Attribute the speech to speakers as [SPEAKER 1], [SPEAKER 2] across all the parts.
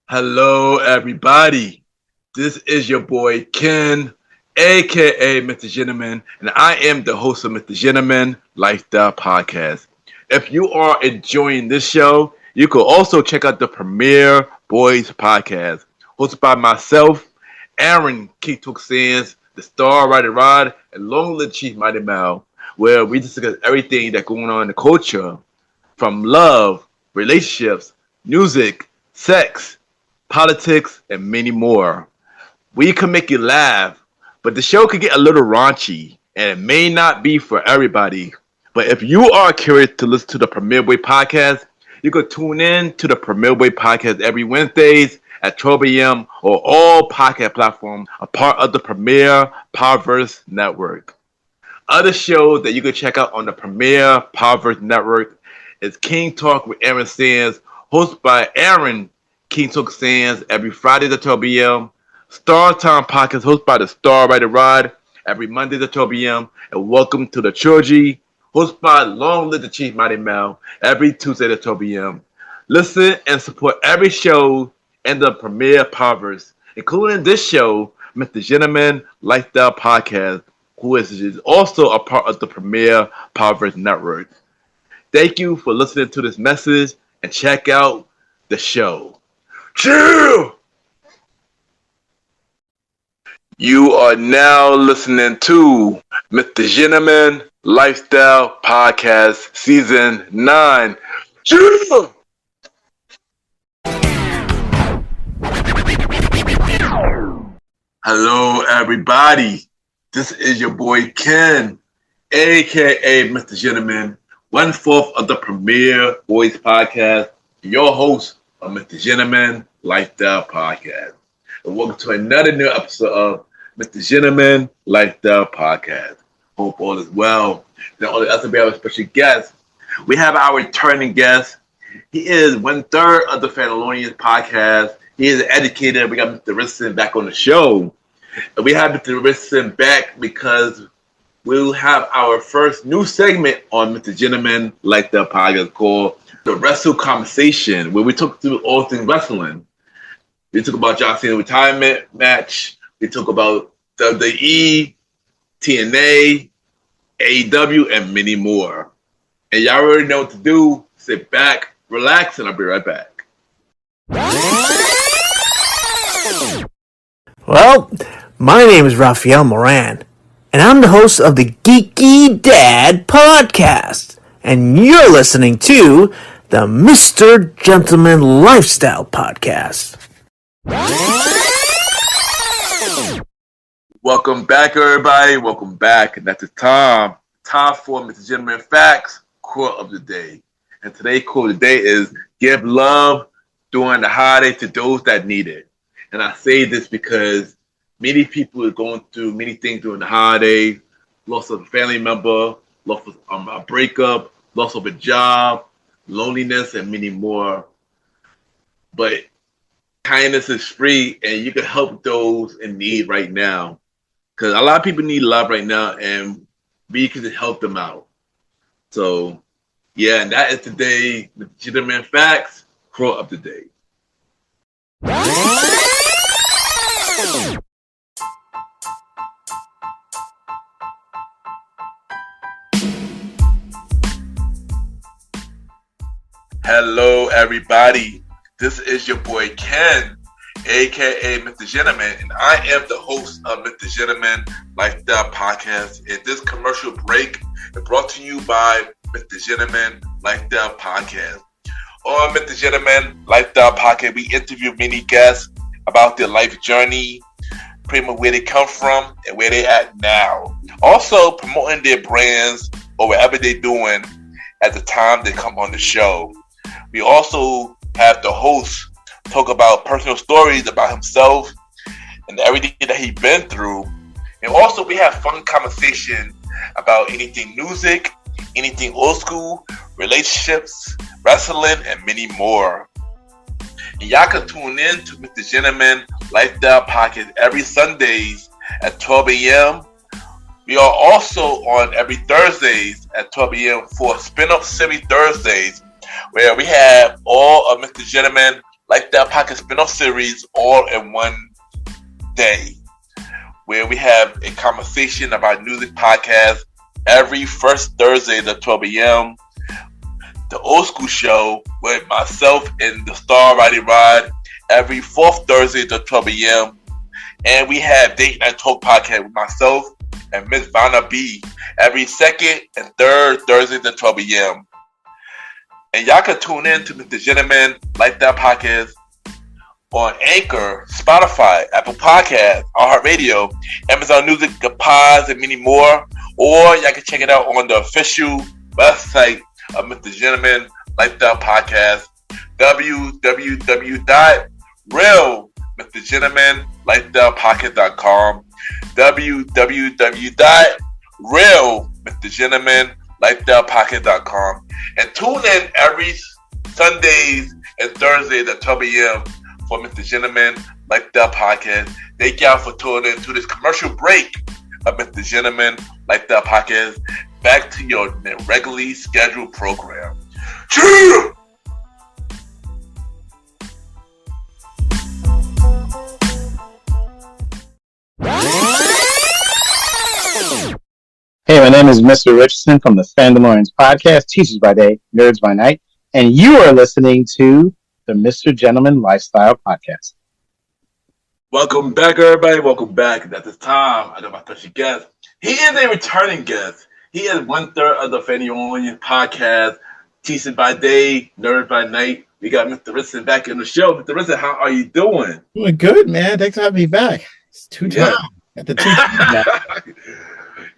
[SPEAKER 1] Hello, everybody. This is your boy Ken, aka Mr. Gentleman, and I am the host of Mr. Gentleman Lifestyle Podcast. If you are enjoying this show, you can also check out the Premier Boys Podcast, hosted by myself, Aaron Keetook Sands, the Star Rider Rod, and Long Live Chief Mighty Mal, where we discuss everything that's going on in the culture, from love, relationships, music, sex, politics, and many more. We can make you laugh, but the show could get a little raunchy, and it may not be for everybody. But if you are curious to listen to the Premier Way podcast, you can tune in to the Premier Way podcast every Wednesdays at 12 a.m. or all podcast platforms, a part of the Premier Powerverse Network. Other shows that you can check out on the Premier Powerverse Network is King Talk with Aaron Sands, hosted by Aaron King Talk Sands every Friday at 12 p.m. Star Time Podcast hosted by the Star Rider Rod every Monday at 12 p.m. And Welcome to the Trilogy hosted by Long Live the Chief Mighty Mal every Tuesday at 12 p.m. Listen and support every show in the Premier Powerverse, including this show, Mr. Gentleman Lifestyle Podcast, who is also a part of the Premier Powerverse Network. Thank you for listening to this message and check out the show. Chill! You are now listening to Mr. Gentleman Lifestyle Podcast Season 9. Chill! Hello, everybody. This is your boy Ken, aka Mr. Gentleman, 1/4 of the Premier Boys Podcast, your host of Mr. Gentleman Lifestyle Podcast. And welcome to another new episode of Mr. Gentleman Lifestyle Podcast. Hope all is well. Not only us, we have a special guest. We have our returning guest. He is 1/3 of the Fandalorians podcast. He is an educator. We got Mr. Richardson back on the show. And we have Mr. Richardson back because we'll have our first new segment on Mr. Gentleman Lifestyle Podcast called the Wrestle Conversation, where we talk through all things wrestling. We talk about John Cena's retirement match. We talk about WWE, TNA, AEW, and many more. And y'all already know what to do. Sit back, relax, and I'll be right back.
[SPEAKER 2] Well, my name is Rafael Moran, and I'm the host of the Geeky Dad Podcast. And you're listening to the Mr. Gentleman Lifestyle Podcast.
[SPEAKER 1] Welcome back, everybody. Welcome back. And that's the time. Time for Mr. Gentleman Facts, quote of the day. And today's quote of the day is, give love during the holiday to those that need it. And I say this because many people are going through many things during the holiday, loss of a family member, loss of a breakup, loss of a job, loneliness, and many more. But kindness is free, and you can help those in need right now. Because a lot of people need love right now, and we can help them out. So, yeah, and that is today, the Gentleman Facts, quote of the day. Hello, everybody. This is your boy Ken, aka Mr. Gentleman, and I am the host of Mr. Gentleman Lifestyle Podcast. And this commercial break is brought to you by Mr. Gentleman Lifestyle Podcast. On Mr. Gentleman Lifestyle Podcast, we interview many guests about their life journey, pretty much where they come from and where they're at now. Also promoting their brands or whatever they're doing at the time they come on the show. We also have the host talk about personal stories about himself and everything that he's been through. And also we have fun conversation about anything music, anything old school, relationships, wrestling, and many more. And y'all can tune in to Mr. Gentleman Lifestyle Podcast every Sundays at 12 a.m. We are also on every Thursdays at 12 a.m. for Spin-Up Series Thursdays, where we have all of Mr. Gentleman Like That Podcast spin-off series all in one day, where we have a conversation about music podcast every first Thursday at 12 a.m. The Old School Show with myself and the Star Roddy Rod every fourth Thursday at 12 a.m. And we have Date Night Talk podcast with myself and Miss Vanna B every second and third Thursday at 12 a.m. And y'all can tune in to Mr. Gentleman Like That Podcast on Anchor, Spotify, Apple Podcasts, iHeartRadio, Amazon Music, The Pods, and many more. Or y'all can check it out on the official website of Mr. Gentleman Like That Podcast, www.realmrgentlemanlikethatpodcast.com, www.realmrgentlemanlikethatpodcast.com, and tune in every Sundays and Thursdays at 12 a.m. for Mr. Gentleman Like That Podcast. Thank y'all for tuning in to this commercial break of Mr. Gentleman Like That Podcast. Back to your regularly scheduled program. Cheer!
[SPEAKER 3] Hey, my name is Mr. Richardson from the Fandalorians podcast, Teachers by Day, Nerds by Night, and you are listening to the Mr. Gentleman Lifestyle Podcast.
[SPEAKER 1] Welcome back, everybody. Welcome back. At this time, I got my special guest. He is a returning guest. He is 1/3 of the Fandalorians podcast, Teachers by Day, Nerds by Night. We got Mr. Richardson back in the show. Mr. Richardson, how are you doing?
[SPEAKER 3] Doing good, man. Thanks for having me back. It's 2 times. At the 2 times.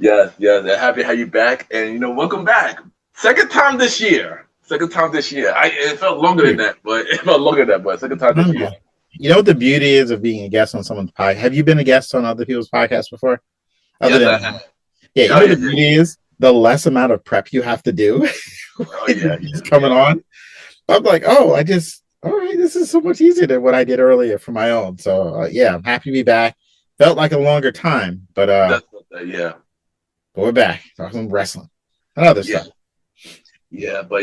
[SPEAKER 1] Yes. Happy to have you back. And, welcome back. Second time this year. It felt longer than that, but second time this year.
[SPEAKER 3] You know what the beauty is of being a guest on someone's podcast? Have you been a guest on other people's podcasts before?
[SPEAKER 1] I have.
[SPEAKER 3] The beauty is the less amount of prep you have to do. Coming on. I'm like, all right, this is so much easier than what I did earlier for my own. So, I'm happy to be back. Felt like a longer time, but but we're back. Talking wrestling and other stuff.
[SPEAKER 1] Yeah, but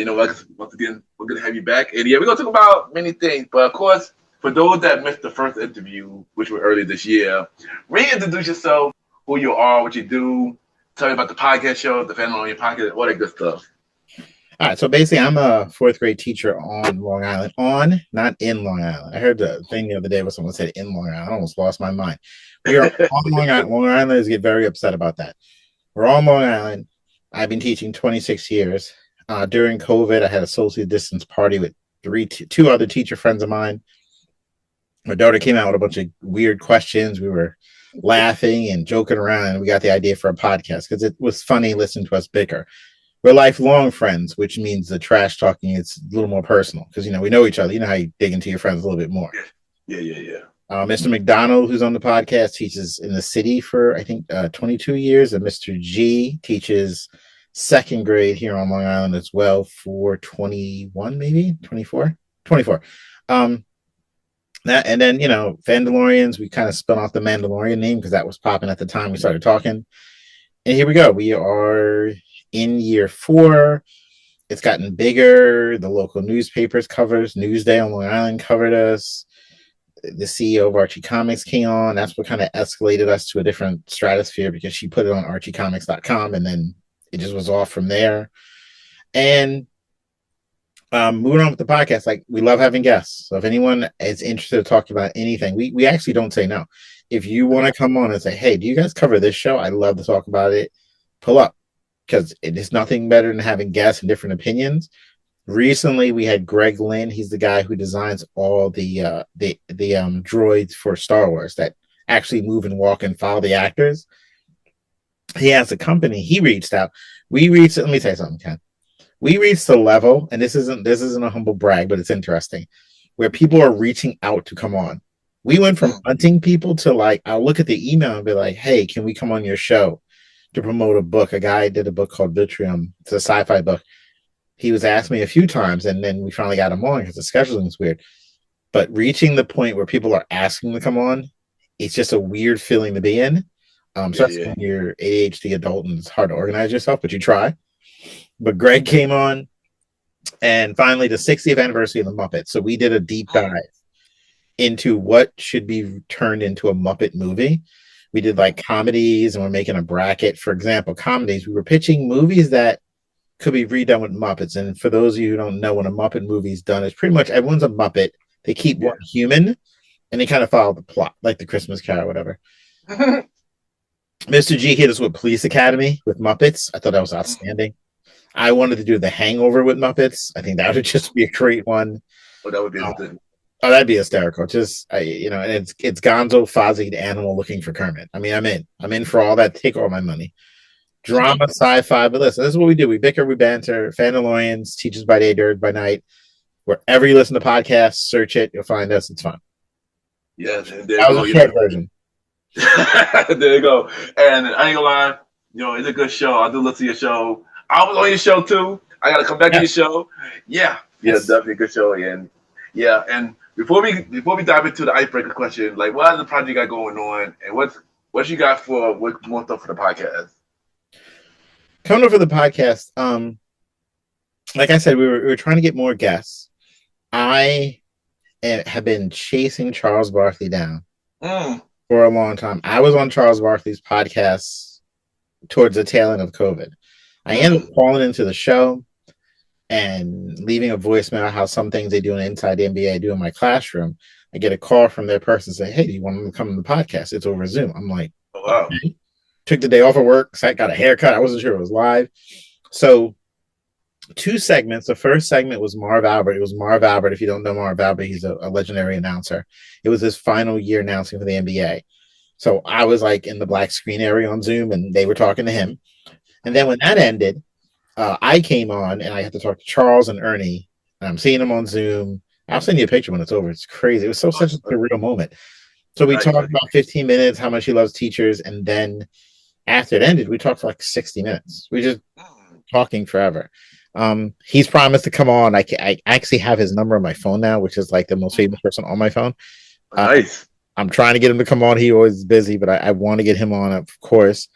[SPEAKER 1] once again, we're going to have you back. And we're going to talk about many things. But of course, for those that missed the first interview, which was earlier this year, reintroduce yourself, who you are, what you do, tell me about the podcast show, the Fandalorian podcast, all that good stuff.
[SPEAKER 3] All right, so basically, I'm a 4th grade teacher on Long Island. Not in Long Island. I heard the thing the other day where someone said in Long Island. I almost lost my mind. We are on Long Island. Long Islanders get very upset about that. We're on Long Island. I've been teaching 26 years. During COVID, I had a social distance party with 2 other teacher friends of mine. My daughter came out with a bunch of weird questions. We were laughing and joking around, and we got the idea for a podcast because it was funny listening to us bicker. We're lifelong friends, which means the trash talking is a little more personal because, we know each other. You know how you dig into your friends a little bit more.
[SPEAKER 1] Yeah.
[SPEAKER 3] Mr. McDonald, who's on the podcast, teaches in the city for, I think, 22 years. And Mr. G teaches 2nd grade here on Long Island as well for 21, maybe 24. And then, Fandalorians, we kind of spun off the Mandalorian name because that was popping at the time we started talking. And here we go. We are in year 4. It's gotten bigger. The local newspapers covers. Newsday on Long Island covered us. The CEO of Archie Comics came on. That's what kind of escalated us to a different stratosphere because she put it on archiecomics.com and then it just was off from there. And moving on with the podcast, like we love having guests. So if anyone is interested in talking about anything, we actually don't say no. If you want to come on and say, hey, do you guys cover this show? I'd love to talk about it. Pull up because it is nothing better than having guests and different opinions. Recently, we had Greg Lynn. He's the guy who designs all the droids for Star Wars that actually move and walk and follow the actors. He has a company. He reached out. Let me tell you something, Ken. We reached the level, and this isn't a humble brag, but it's interesting, where people are reaching out to come on. We went from hunting people to I'll look at the email and be like, hey, can we come on your show to promote a book? A guy did a book called Vitrium. It's a sci-fi book. He was asked me a few times, and then we finally got him on because the scheduling is weird. But reaching the point where people are asking to come on, it's just a weird feeling to be in. Especially when you're ADHD adult and it's hard to organize yourself, but you try. But Greg came on, and finally the 60th anniversary of the Muppets. So we did a deep dive into what should be turned into a Muppet movie. We did like comedies, and we're making a bracket. For example, comedies. We were pitching movies that could be redone with Muppets. And for those of you who don't know, when a Muppet movie is done, it's pretty much everyone's a Muppet. They keep one human, and they kind of follow the plot, like the Christmas Carol, or whatever. Mr. G hit us with Police Academy with Muppets. I thought that was outstanding. I wanted to do The Hangover with Muppets. I think that would just be a great one.
[SPEAKER 1] Oh, that would be good.
[SPEAKER 3] Oh, that'd be hysterical. Just and it's Gonzo, Fozzie, the animal looking for Kermit. I mean, I'm in for all that. Take all my money. Drama, sci-fi, but listen, this is what we do. We bicker, we banter. Fandalorians, Teachers by Day, Dirt by Night. Wherever you listen to podcasts, search it. You'll find us. It's fun.
[SPEAKER 1] Yes,
[SPEAKER 3] that was a short version.
[SPEAKER 1] There you go. And I ain't gonna lie, it's a good show. I do listen to your show. I was on your show too. I gotta come back to your show. Yeah, definitely a good show. And before we dive into the icebreaker question, like what other project you got going on, and what you got for what more stuff for the podcast?
[SPEAKER 3] Coming up for the podcast, like I said, we were trying to get more guests. I have been chasing Charles Barkley down for a long time. I was on Charles Barkley's podcast towards the tail end of COVID. I ended up calling into the show and leaving a voicemail how some things they do inside the NBA I do in my classroom. I get a call from their person say, "Hey, do you want them to come to the podcast? It's over Zoom." I'm like,
[SPEAKER 1] "Oh, wow."
[SPEAKER 3] Okay. Took the day off of work. So I got a haircut. I wasn't sure it was live. So 2 segments. The first segment was Marv Albert. It was Marv Albert. If you don't know Marv Albert, he's a legendary announcer. It was his final year announcing for the NBA. So I was like in the black screen area on Zoom, and they were talking to him. And then when that ended, I came on, and I had to talk to Charles and Ernie. And I'm seeing them on Zoom. I'll send you a picture when it's over. It's crazy. It was such a real moment. So we talked about 15 minutes, how much he loves teachers, and then after it ended, we talked for like 60 minutes. We just talking forever. He's promised to come on. I actually have his number on my phone now, which is like the most famous person on my phone.
[SPEAKER 1] Nice.
[SPEAKER 3] I'm trying to get him to come on. He always is busy, but I want to get him on, of course.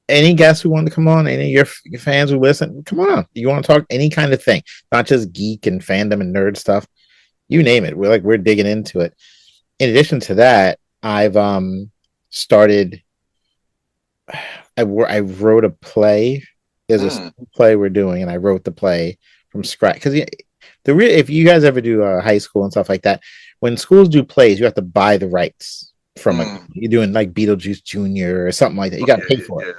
[SPEAKER 3] Any guests who want to come on, any of your fans who listen, come on. You want to talk any kind of thing, not just geek and fandom and nerd stuff. You name it. We're digging into it. In addition to that, I've started. I wrote a play. There's a play we're doing, and I wrote the play from scratch. Because if you guys ever do high school and stuff like that, when schools do plays, you have to buy the rights from you're doing like Beetlejuice Jr. or something like that. You got to pay for it,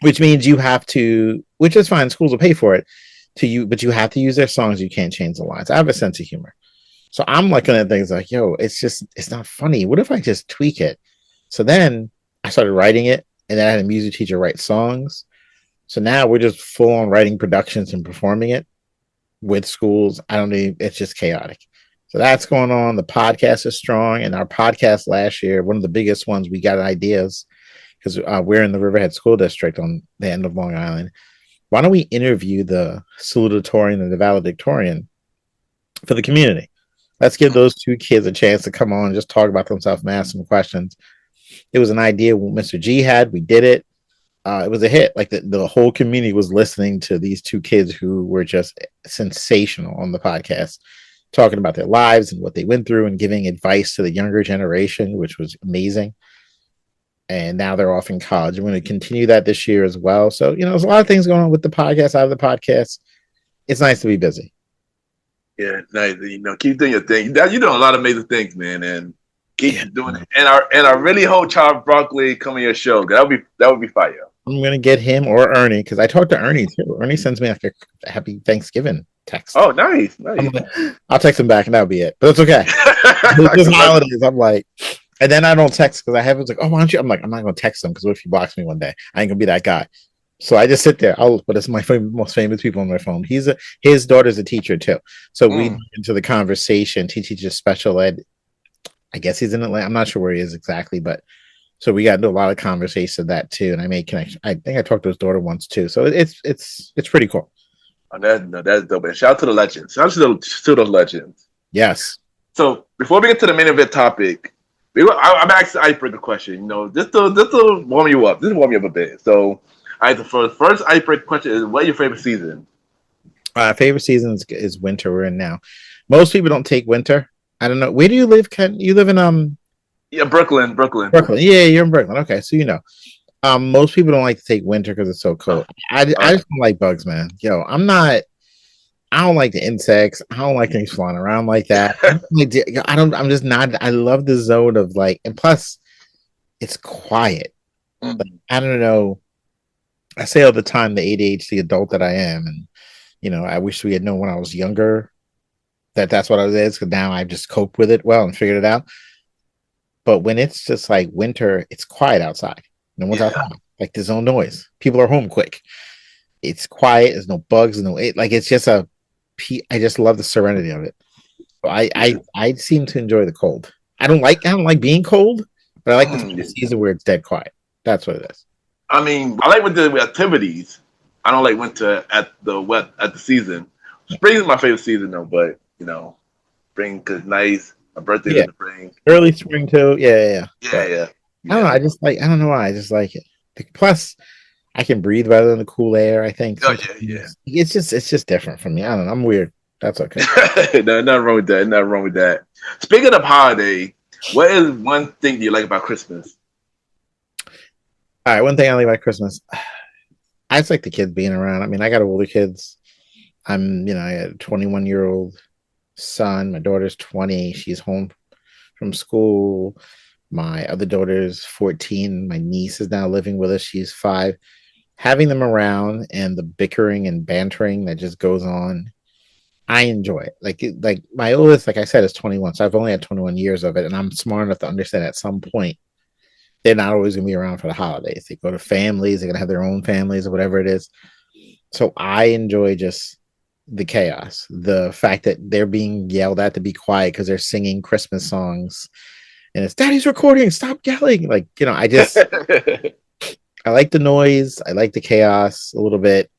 [SPEAKER 3] which means you have to. Which is fine. Schools will pay for it but you have to use their songs. You can't change the lines. I have a sense of humor, so I'm looking at things like, it's not funny. What if I just tweak it? So then I started writing it, and then I had a music teacher write songs. So now we're just full on writing productions and performing it with schools. It's just chaotic. So that's going on. The podcast is strong. And our podcast last year, one of the biggest ones, we got ideas because we're in the Riverhead School District on the end of Long Island. Why don't we interview the salutatorian and the valedictorian for the community? Let's give those 2 kids a chance to come on and just talk about themselves and ask some questions. It was an idea Mr. G had. We did it. It was a hit. Like the whole community was listening to these 2 kids who were just sensational on the podcast, talking about their lives and what they went through and giving advice to the younger generation, which was amazing. And now they're off in college. I'm going to continue that this year as well. So, there's a lot of things going on with the podcast, out of the podcast. It's nice to be busy.
[SPEAKER 1] Yeah, nice. Keep doing your thing. You're doing a lot of amazing things, man, and keep doing it. And I really hope Charles Barkley come on your show. That would be fire.
[SPEAKER 3] I'm gonna get him or Ernie because I talked to Ernie too. Ernie sends me like a happy Thanksgiving text.
[SPEAKER 1] Oh, nice.
[SPEAKER 3] I'll text him back and that'll be it. But it's okay. This holidays, I'm like, and then I don't text because I have it's like, oh, why don't you? I'm like, I'm not gonna text him because what if he blocks me one day? I ain't gonna be that guy. So I just sit there. But it's my most famous people on my phone. His daughter's a teacher too. So we into the conversation. He teaches special ed. I guess he's in Atlanta. I'm not sure where he is exactly, but so we got into a lot of conversation of that too. And I made connection. I think I talked to his daughter once too. So it's pretty cool.
[SPEAKER 1] Oh, that's dope. And shout out to the legends. Shout out to the legends.
[SPEAKER 3] Yes.
[SPEAKER 1] So before we get to the main event topic, I'm asking the icebreaker question. Just to warm you up. Just warm you up a bit. So, the first icebreaker question is: what is your favorite season?
[SPEAKER 3] Favorite season is winter. We're in now. Most people don't take winter. I don't know. Where do you live, Ken? You live in
[SPEAKER 1] Yeah, Brooklyn, Brooklyn.
[SPEAKER 3] Brooklyn. Yeah, you're in Brooklyn. Okay, so you know. Most people don't like to take winter because it's so cold. I
[SPEAKER 1] Okay.
[SPEAKER 3] just don't like bugs, man. Yo, I'm not. I don't like the insects. I don't like things flying around like that. I don't. I'm just not. I love the zone of like, and plus, it's quiet. Like,
[SPEAKER 1] Mhm.
[SPEAKER 3] I don't know. I say all the time the ADHD adult that I am, and you know, I wish we had known when I was younger that that's what it is. Because now I've just coped with it well and figured it out. But when it's just like winter, it's quiet outside. No one's
[SPEAKER 1] Yeah.
[SPEAKER 3] outside. Like there's no noise. People are home quick. It's quiet. There's no bugs. Like it's just a. I just love the serenity of it. So I seem to enjoy the cold. I don't like being cold, but I like the time of
[SPEAKER 1] Yeah.
[SPEAKER 3] season where it's dead quiet. That's what it is.
[SPEAKER 1] I mean, I like winter activities. I don't like winter at the season. Spring is my favorite season though, but spring is nice. My birthday's
[SPEAKER 3] Yeah,
[SPEAKER 1] in the spring.
[SPEAKER 3] early spring too. Yeah.
[SPEAKER 1] Yeah,
[SPEAKER 3] But
[SPEAKER 1] yeah,
[SPEAKER 3] I don't know.
[SPEAKER 1] yeah.
[SPEAKER 3] I don't know why. I just like it. Plus, I can breathe better than the cool air. I think
[SPEAKER 1] Oh yeah,
[SPEAKER 3] sometimes it's just different for me. I don't know. I'm weird. That's okay.
[SPEAKER 1] yeah. No, nothing wrong with that. Nothing wrong with that. Speaking of holiday, what is one thing you like about Christmas?
[SPEAKER 3] All right. One thing I like about Christmas, I just like the kids being around. I mean, I got older kids. I got a 21-year-old son. My daughter's 20. She's home from school. My other daughter's 14. My niece is now living with us. She's 5. Having them around and the bickering and bantering that just goes on, I enjoy it. Like my oldest, like I said, is 21. So I've only had 21 years of it, and I'm smart enough to understand at some point they're not always going to be around for the holidays. They go to families. They're going to have their own families or whatever it is. So I enjoy just the chaos, the fact that they're being yelled at to be quiet because they're singing Christmas songs, and it's Daddy's recording. Stop yelling! Like I like the noise. I like the chaos a little bit.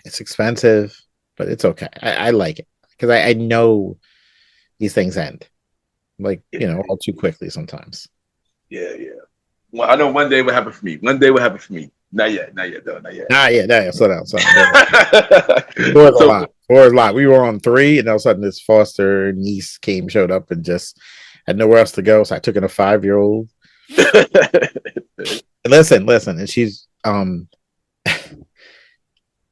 [SPEAKER 3] It's expensive, but it's okay. I like it because I know these things end all too quickly sometimes.
[SPEAKER 1] Yeah, yeah. Well, I know one day will happen for me. One day will happen for me. Not yet, though, not yet.
[SPEAKER 3] Yeah. Slow down. It was a
[SPEAKER 1] So,
[SPEAKER 3] lot. It was a lot. We were on 3, and all of a sudden this foster niece showed up, and just had nowhere else to go. So I took in a 5-year-old. Listen, and she's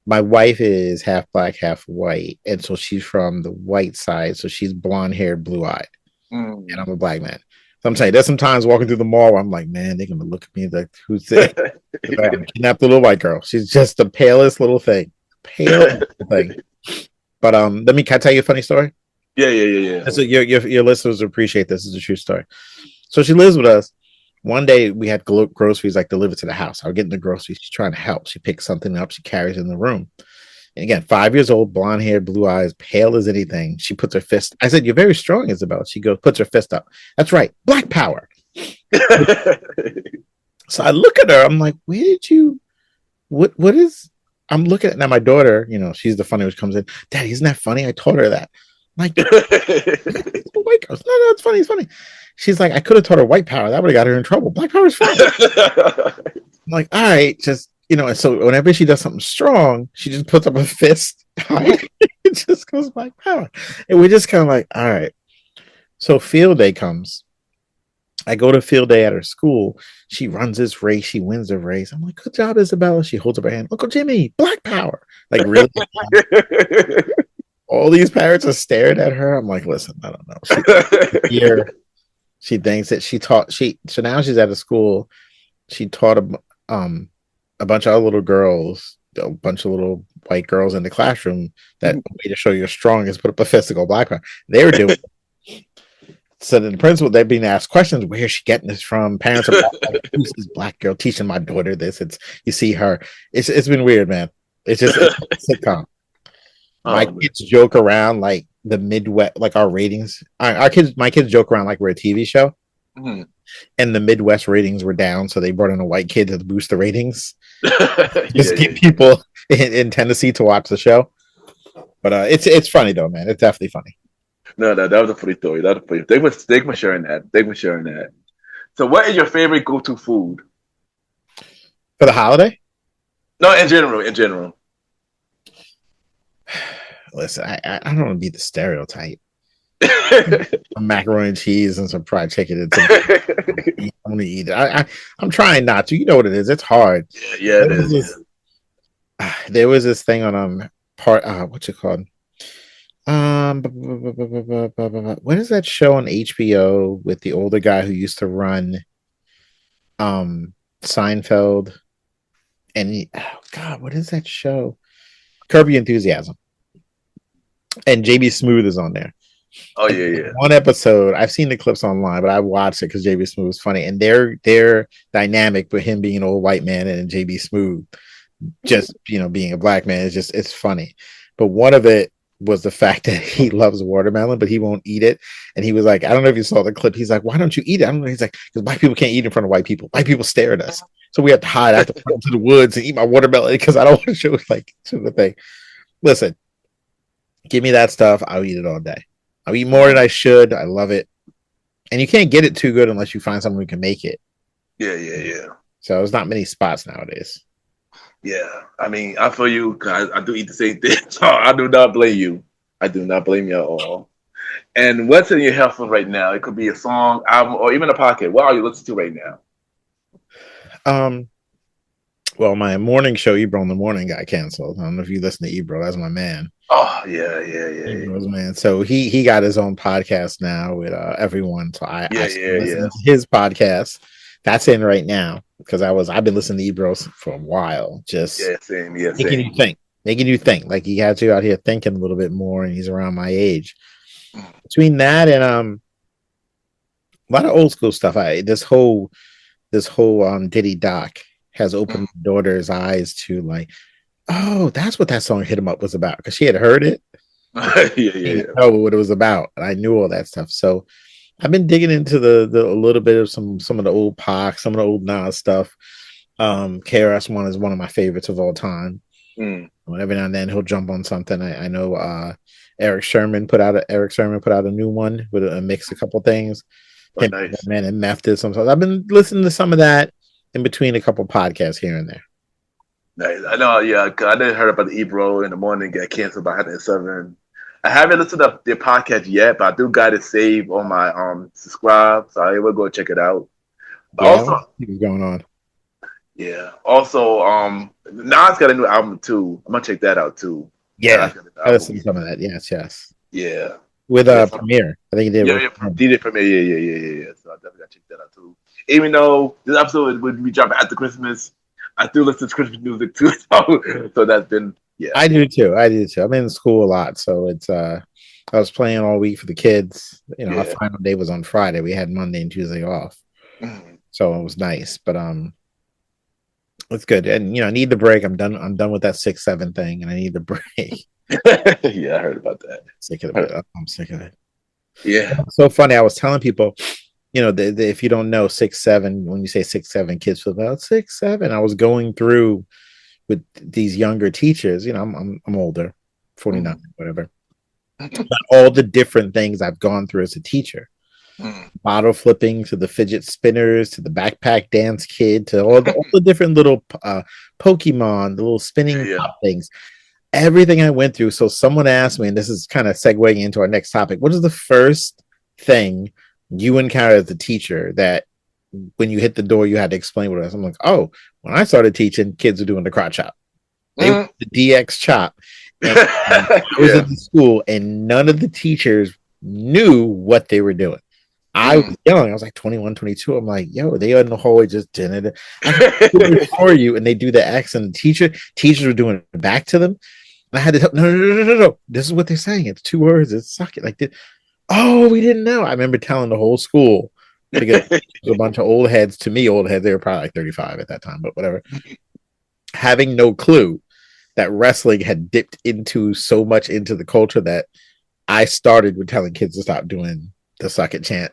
[SPEAKER 3] my wife is half black, half white, and so she's from the white side. So she's blonde haired, blue eyed, and I'm a black man. So I'm saying there's sometimes walking through the mall where I'm like, man, they're gonna look at me like, who's this? I kidnapped the little white girl. She's just the palest little thing, pale thing. But can I tell you a funny story?
[SPEAKER 1] yeah.
[SPEAKER 3] So your listeners appreciate this. Is a true story. So she lives with us. One day we had groceries like delivered to the house. I was getting the groceries. She's trying to help. She picks something up. She carries it in the room. And again, 5 years old, blonde hair, blue eyes, pale as anything. She puts her fist. I said, "You're very strong, Isabel." She goes, puts her fist up. That's right, black power. So I look at her. I'm like, "Where did you? What is?" I'm looking at now. My daughter, she's the funny one who comes in. Daddy, isn't that funny? I taught her that. I'm like, white girls. No, it's funny. It's funny. She's like, I could have taught her white power. That would have got her in trouble. Black power is fine. I'm like, all right, just and so whenever she does something strong, she just puts up a fist. It just goes black power. And we're just kind of like, all right. So field day comes. I go to field day at her school. She runs this race. She wins the race. I'm like, good job, Isabella. She holds up her hand. Uncle Jimmy, black power. Like, really? All these parents are staring at her. I'm like, listen, I don't know. She thinks that so now she's at a school. She taught a bunch of other little girls, a bunch of little white girls in the classroom that way to show you're strong is put up a fist to go black power. They were doing it. So the principal, they're being asked questions. Where is she getting this from? Parents are like, who's this black girl teaching my daughter this? You see her. It's been weird, man. It's a sitcom. My kids joke around like the Midwest, like our ratings. My kids joke around like we're a TV show, and the Midwest ratings were down, so they brought in a white kid to boost the ratings. Just get people in Tennessee to watch the show. But it's funny though, man. It's definitely funny.
[SPEAKER 1] No, that was a funny story. That was funny. Thank for sharing that. Thank for sharing that. So, what is your favorite go-to food
[SPEAKER 3] for the holiday?
[SPEAKER 1] No, in general.
[SPEAKER 3] Listen, I don't want to be the stereotype, Some macaroni and cheese and some fried chicken. I'm gonna eat it. I'm trying not to. You know what it is. It's hard.
[SPEAKER 1] Yeah, it is.
[SPEAKER 3] There was this thing on what's it called? What is that show on HBO with the older guy who used to run Seinfeld? And God, what is that show? Curb Your Enthusiasm. And JB Smooth is on there.
[SPEAKER 1] Oh yeah.
[SPEAKER 3] One episode, I've seen the clips online, but I watched it because JB Smooth was funny, and their dynamic with him being an old white man and JB Smooth just being a black man is just, it's funny. But one of it was the fact that he loves watermelon, but he won't eat it. And he was like, I don't know if you saw the clip. He's like, why don't you eat it? I don't know. He's like, because black people can't eat in front of white people. White people stare at us, so we have to hide. I have to put into the woods and eat my watermelon because I don't want to show like sort of thing. Listen, give me that stuff. I'll eat it all day. I'll eat more than I should. I love it. And you can't get it too good unless you find someone who can make it.
[SPEAKER 1] Yeah.
[SPEAKER 3] So there's not many spots nowadays.
[SPEAKER 1] Yeah. I mean, I feel you. I do eat the same thing. So I do not blame you. I do not blame you at all. And what's in your headphones right now? It could be a song, album, or even a podcast. What are you listening to right now?
[SPEAKER 3] Well, my morning show, Ebro in the Morning, got canceled. I don't know if you listen to Ebro. That's my man.
[SPEAKER 1] Oh, yeah.
[SPEAKER 3] Ebro's man. So he got his own podcast now with everyone. So I listen to his podcast. That's in right now because I've been listening to Ebro for a while. Just
[SPEAKER 1] same.
[SPEAKER 3] Making you think. Like he has you out here thinking a little bit more, and he's around my age. Between that and a lot of old school stuff. This whole Diddy Doc has opened my daughter's eyes to like, oh, that's what that song "Hit 'Em Up" was about, because she had heard it.
[SPEAKER 1] Yeah.
[SPEAKER 3] Know what it was about, and I knew all that stuff. So I've been digging into the a little bit of some of the old Pac, some of the old Nas stuff. KRS-One is one of my favorites of all time. Every now and then he'll jump on something. I know Eric Sherman put out a new one with a mix, a couple things.
[SPEAKER 1] Oh, nice.
[SPEAKER 3] Man, and Meth did some. I've been listening to some of that in between a couple podcasts here and there.
[SPEAKER 1] Nice. I know. Yeah, I didn't heard about the Ebro in the Morning get canceled by 107. I haven't listened to their podcast yet, but I do got it saved on my subscribe, so I will go check it out.
[SPEAKER 3] Yeah, also, what's going on?
[SPEAKER 1] Yeah. Also, Nas got a new album too. I'm gonna check that out too.
[SPEAKER 3] Yeah, I listened to some of that. Yes.
[SPEAKER 1] Yeah.
[SPEAKER 3] With Premiere, I think he did.
[SPEAKER 1] Yeah, did it Premiere. Yeah. So I definitely gotta check that out too. Even though this episode would be dropping after Christmas, I do listen to Christmas music too. So that's been
[SPEAKER 3] I do too. I'm in school a lot, so it's I was playing all week for the kids. Our final day was on Friday. We had Monday and Tuesday off, so it was nice. But it's good, and I need the break. I'm done with that 6-7 thing, and I need the break.
[SPEAKER 1] Yeah, I heard about that.
[SPEAKER 3] I'm sick of it.
[SPEAKER 1] Yeah,
[SPEAKER 3] it's so funny. I was telling people, if you don't know 6-7, when you say 6-7, kids feel about 6-7. I was going through with these younger teachers. I'm older, 49, whatever. But all the different things I've gone through as a teacher. Bottle flipping to the fidget spinners to the backpack dance kid to all the different little Pokemon, the little spinning pop things. Everything I went through. So someone asked me, and this is kind of segueing into our next topic, what is the first thing you encountered as a teacher that when you hit the door you had to explain what it was? I'm like, oh, when I started teaching, kids were doing the crotch chop. They were the DX chop. And I was in the school, and none of the teachers knew what they were doing. I was young. I was like 21, 22. I'm like, yo, they are in the hallway just doing it for you, and they do the accent. Teachers were doing it back to them. And I had to tell, no. This is what they're saying. It's 2 words. It's suck it. Like this. Oh, we didn't know. I remember telling the whole school, because a bunch of old heads. To me, old heads. They were probably like 35 at that time, but whatever. Having no clue that wrestling had dipped into so much into the culture that I started with telling kids to stop doing the suck it chant,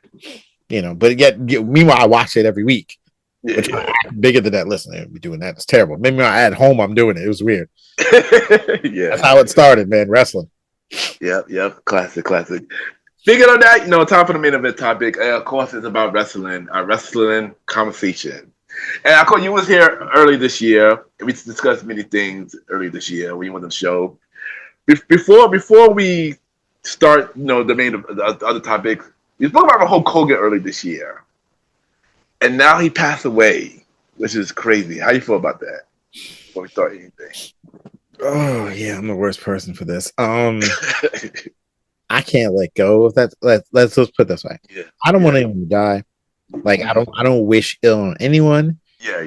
[SPEAKER 3] but yet meanwhile I watch it every week, which I'm bigger than that. Listen, I'd be doing that. It's terrible. Maybe at home I'm doing it. It was weird. That's how it started, man. Wrestling.
[SPEAKER 1] Yep. Classic. Speaking of that, time for the main event topic. Of course, it's about wrestling. A wrestling conversation. And of course, you was here early this year. We discussed many things early this year when you went on the show. Before we start, the other topics. We spoke about Hulk Hogan early this year, and now he passed away, which is crazy. How you feel about that? Before we start anything.
[SPEAKER 3] Oh yeah, I'm the worst person for this. I can't let go of that. Let's put it this way.
[SPEAKER 1] Yeah.
[SPEAKER 3] I don't want anyone to die. Like I don't wish ill on anyone.
[SPEAKER 1] Yeah.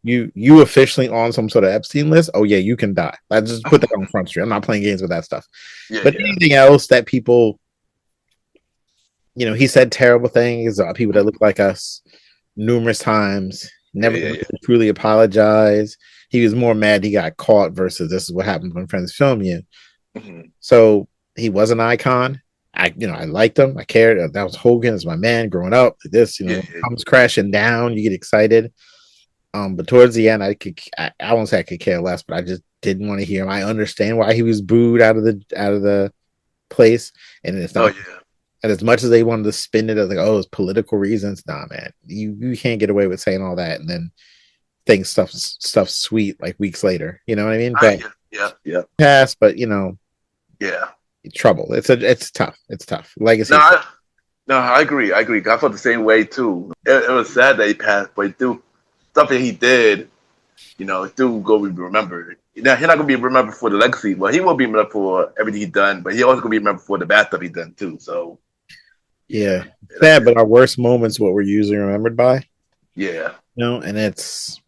[SPEAKER 3] You officially on some sort of Epstein list? Oh yeah, you can die. I just put that on Front Street. I'm not playing games with that stuff. But anything else that people, he said terrible things about people that look like us numerous times. Never truly apologize. He was more mad he got caught versus this is what happens when friends film you.
[SPEAKER 1] Mm-hmm.
[SPEAKER 3] So he was an icon. I liked him. I cared. That was Hogan as my man growing up. This, comes crashing down. You get excited. But towards the end, I won't say I could care less, but I just didn't want to hear him. I understand why he was booed out of the place, and it's not. And as much as they wanted to spin it as like, it's political reasons, nah, man, you can't get away with saying all that and then think stuff sweet like weeks later. You know what I mean? But pass, but trouble. It's tough. It's tough. Legacy.
[SPEAKER 1] No, I agree. I felt the same way too. It was sad that he passed, but stuff that he did, still go be remembered. He's not gonna be remembered for the legacy. Well, he will be remembered for everything he done, but he also gonna be remembered for the bad stuff he done too. So
[SPEAKER 3] yeah, sad. But our worst moments, what we're usually remembered by.
[SPEAKER 1] Yeah.
[SPEAKER 3] And it's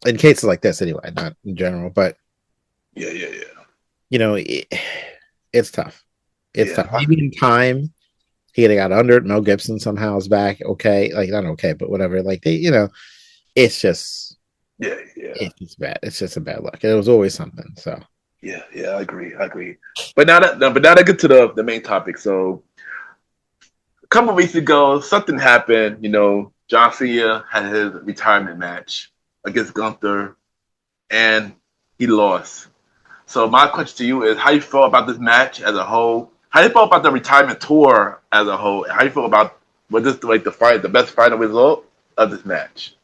[SPEAKER 3] in cases like this anyway, not in general, but
[SPEAKER 1] yeah.
[SPEAKER 3] It's tough. It's tough. Maybe in time he got under it. Mel Gibson somehow is back. Okay, like not okay, but whatever. Like they, it's just it's just bad. It's just a bad luck. It was always something. So
[SPEAKER 1] yeah, I agree. But now to get to the main topic. So a couple of weeks ago, something happened. John Cena had his retirement match against Gunther, and he lost. So my question to you is, how you feel about this match as a whole? How you feel about the retirement tour as a whole? How you feel about was this like the best final result of this match?